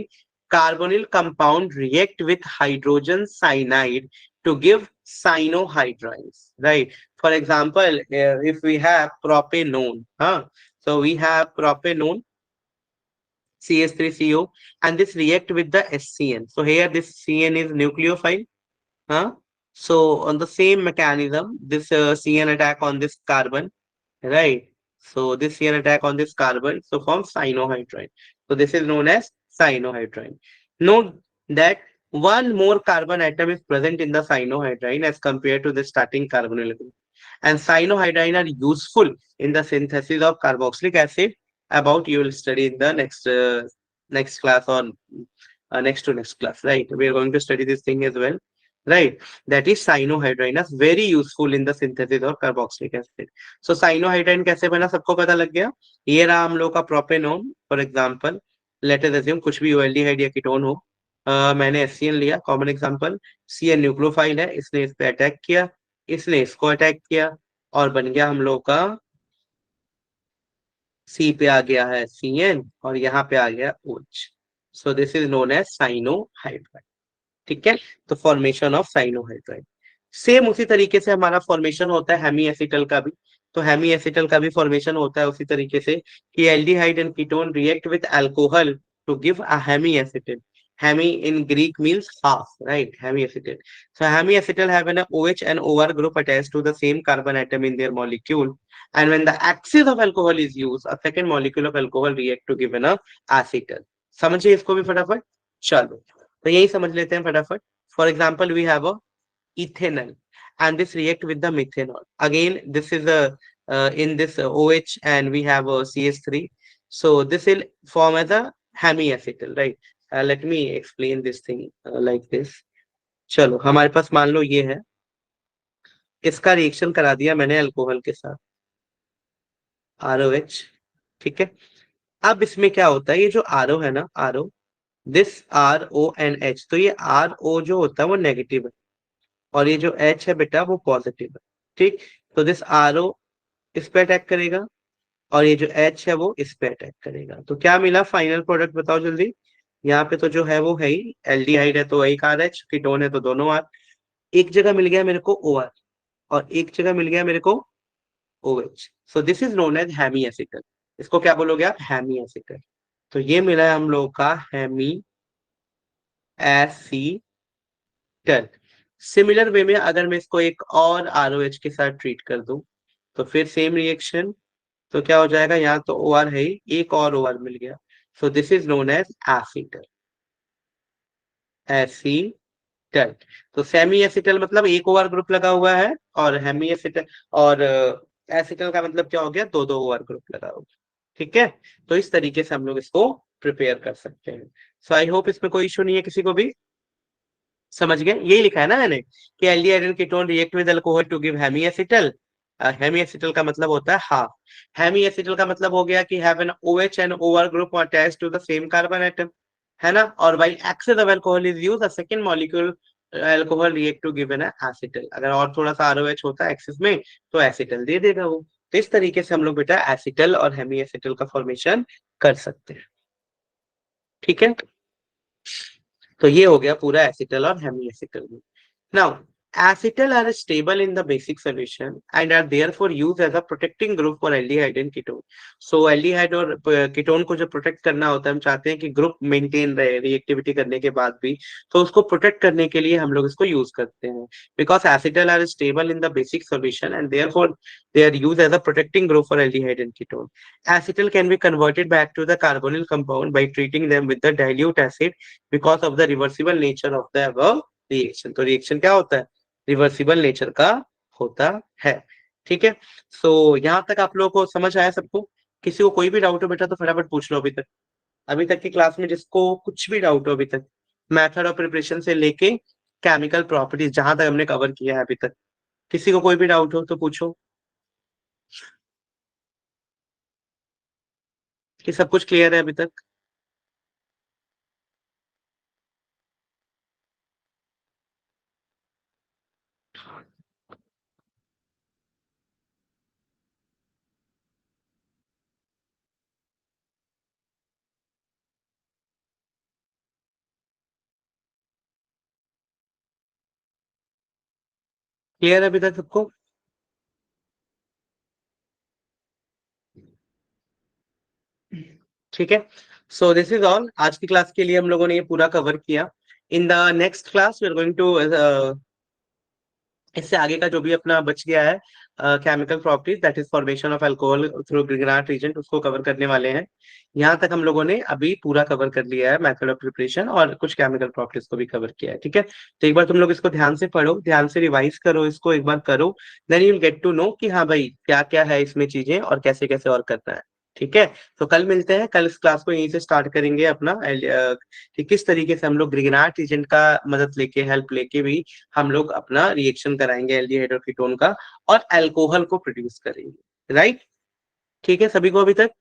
Carbonyl compound react with hydrogen cyanide to give cyanohydrines. Right. For example, if we have propanone, so we have propanone CH3CO, and this react with the SCN. So here this CN is nucleophile. Huh? So on the same mechanism, this CN attack on this carbon, right? So this here attack on this carbon, so forms cyanohydride. So this is known as cyanohydride. Note that one more carbon atom is present in the cyanohydride as compared to the starting carbonyl group. And cyanohydride are useful in the synthesis of carboxylic acid. About you will study in the next class or next to next class, right? We are going to study this thing as well, right? That is cyanohydride is very useful in the synthesis of carboxylic acid. So cyanohydride कैसे बना सबको पता लग गया। ये रहा हम लोग का propanone, for example let us assume कुछ भी एल्डिहाइड या कीटोन हो। मैंने एससीएन लिया कॉमन एग्जांपल, सीएन न्यूक्लियोफाइल है, इसने इस पे अटैक किया, इसने इसको अटैक किया और बन गया हम लोग का सी पे आ गया है सीएन और यहाँ पे आ गया ओच। So this is known as cyanohydride. ठीक है, तो फॉर्मेशन ऑफ साइनोहाइड्राइड सेम उसी तरीके से हमारा फॉर्मेशन होता है हेमी एसिटल का भी। तो हेमी एसिटल का भी फॉर्मेशन होता है उसी तरीके से कि aldehyde and ketone react with alcohol to give a hemi acetal. Hemi in Greek means half, right? Hemi acetal. So hemi acetal have an OH and OR group attached to the same carbon atom in their molecule. And when the axis of alcohol is used, a second molecule of alcohol react to give an acetal. समझिए इसको भी फटाफट। चलो तो यही समझ लेते हैं फटाफट। For example we have a ethanol and this react with the methanol. Again this is a in this OH and we have a CH3, so this will form as a hemiacetal, right? Let me explain this thing like this. चलो हमारे पास मान लो ये है, इसका reaction करा दिया मैंने alcohol के साथ ROH। ठीक है, अब इसमें क्या होता है, ये जो RO है ना, RO दिस RONH, तो ये RO जो होता है वो नेगेटिव है और ये जो H है बेटा वो पॉजिटिव है। ठीक, तो दिस RO इस पे अटैक करेगा और ये जो H है वो इस पे अटैक करेगा। तो क्या मिला फाइनल प्रोडक्ट बताओ जल्दी। यहाँ पे तो जो है वो है ही एल्डिहाइड है तो एक RH, कीटोन है तो दोनों R। एक जगह मिल गया मेरे को OR और एक जगह मिल गया मेरे को OH। So this is known as hemi acetal. इसको क्या बोलोगे आप, हेमी एसिटल। तो ये मिला है हम लोग का हेमी एसिटल। सिमिलर वे में अगर मैं इसको एक और ROH के साथ ट्रीट कर दूं तो फिर सेम रिएक्शन, तो क्या हो जाएगा, यहाँ तो OR है ही, एक और OR मिल गया। So this is known as acetal. Acetal, तो सेमी एसिटल मतलब एक OR ग्रुप लगा हुआ है और हेमी एसिटल और एसिटल का मतलब क्या हो गया, दो दो OR ग्रुप लगा हुआ। ठीक है, तो इस तरीके से हम लोग इसको प्रिपेयर कर सकते हैं। सो आई होप इसमें कोई इशू नहीं है किसी को भी। समझ गए, यही लिखा है ना मैंने कि aldehyde and ketone react with alcohol to give hemi acetal. Hemi acetal का मतलब होता है हाफ। हेमी एसिटल का मतलब हो गया कि have an OH and OR group attached to the same carbon atom, है ना। और while excess of alcohol is used, a second molecule alcohol react to give an acetal. अगर और थोड़ा सा ROH होता है एक्सेस में तो एसिटल दे देगा वो। तो इस तरीके से हम लोग बेटा एसिटल और हेमी एसिटल का फॉर्मेशन कर सकते हैं। ठीक है, तो ये हो गया पूरा एसिटल और हेमी एसिटल में। Now Acetal are stable in the basic solution and are therefore used as a protecting group for aldehyde and ketone. So aldehyde और कीटोन को जो प्रोटेक्ट करना होता है, हम चाहते हैं कि ग्रुप मेंटेन रहे रिएक्टिविटी करने के बाद भी, तो उसको प्रोटेक्ट करने के लिए हम लोग इसको यूज करते हैं. Because acetal are stable in the basic solution and therefore they are used as a protecting group for aldehyde and ketone. Acetal can be converted back to the carbonyl compound by treating them with the dilute acid because of the reversible nature of the above reaction. तो reaction क्या होता है, reversible nature का होता है. ठीक है, सो यहाँ तक आप लोगों को समझ आया सबको? किसी को कोई भी डाउट हो बेटा तो फटाफट पूछ लो. अभी तक की क्लास में जिसको कुछ भी डाउट हो अभी तक, मेथड ऑफ प्रिपरेशन से लेके केमिकल प्रॉपर्टीज जहां तक हमने कवर किया है अभी तक, किसी को कोई भी डाउट हो तो पूछो. कि सब कुछ क्लियर है अभी तक? क्लियर है अभी तक सबको? ठीक है, सो दिस इज ऑल. आज की क्लास के लिए हम लोगों ने ये पूरा कवर किया. In the next class we are going to, इससे आगे का जो भी अपना बच गया है chemical properties, that is formation of alcohol through Grignard reagent, उसको कवर करने वाले हैं. यहाँ तक हम लोगों ने अभी पूरा कवर कर लिया है, मेथड ऑफ प्रिपरेशन और कुछ केमिकल प्रॉपर्टीज को भी कवर किया है. ठीक है, तो एक बार तुम लोग इसको ध्यान से पढ़ो, ध्यान से रिवाइज करो, इसको एक बार करो, then you will get to know कि हाँ भाई क्या क्या है इसमें चीजें और कैसे कैसे और करना है. ठीक है, तो कल मिलते हैं. कल इस क्लास को यहीं से स्टार्ट करेंगे अपना कि किस तरीके से हम लोग ग्रिग्नार्ड रीजेंट का मदद लेके, हेल्प लेके भी हम लोग अपना रिएक्शन कराएंगे एल्डिहाइड और कीटोन का, और अल्कोहल को प्रोड्यूस करेंगे. राइट? ठीक है सभी को अभी तक?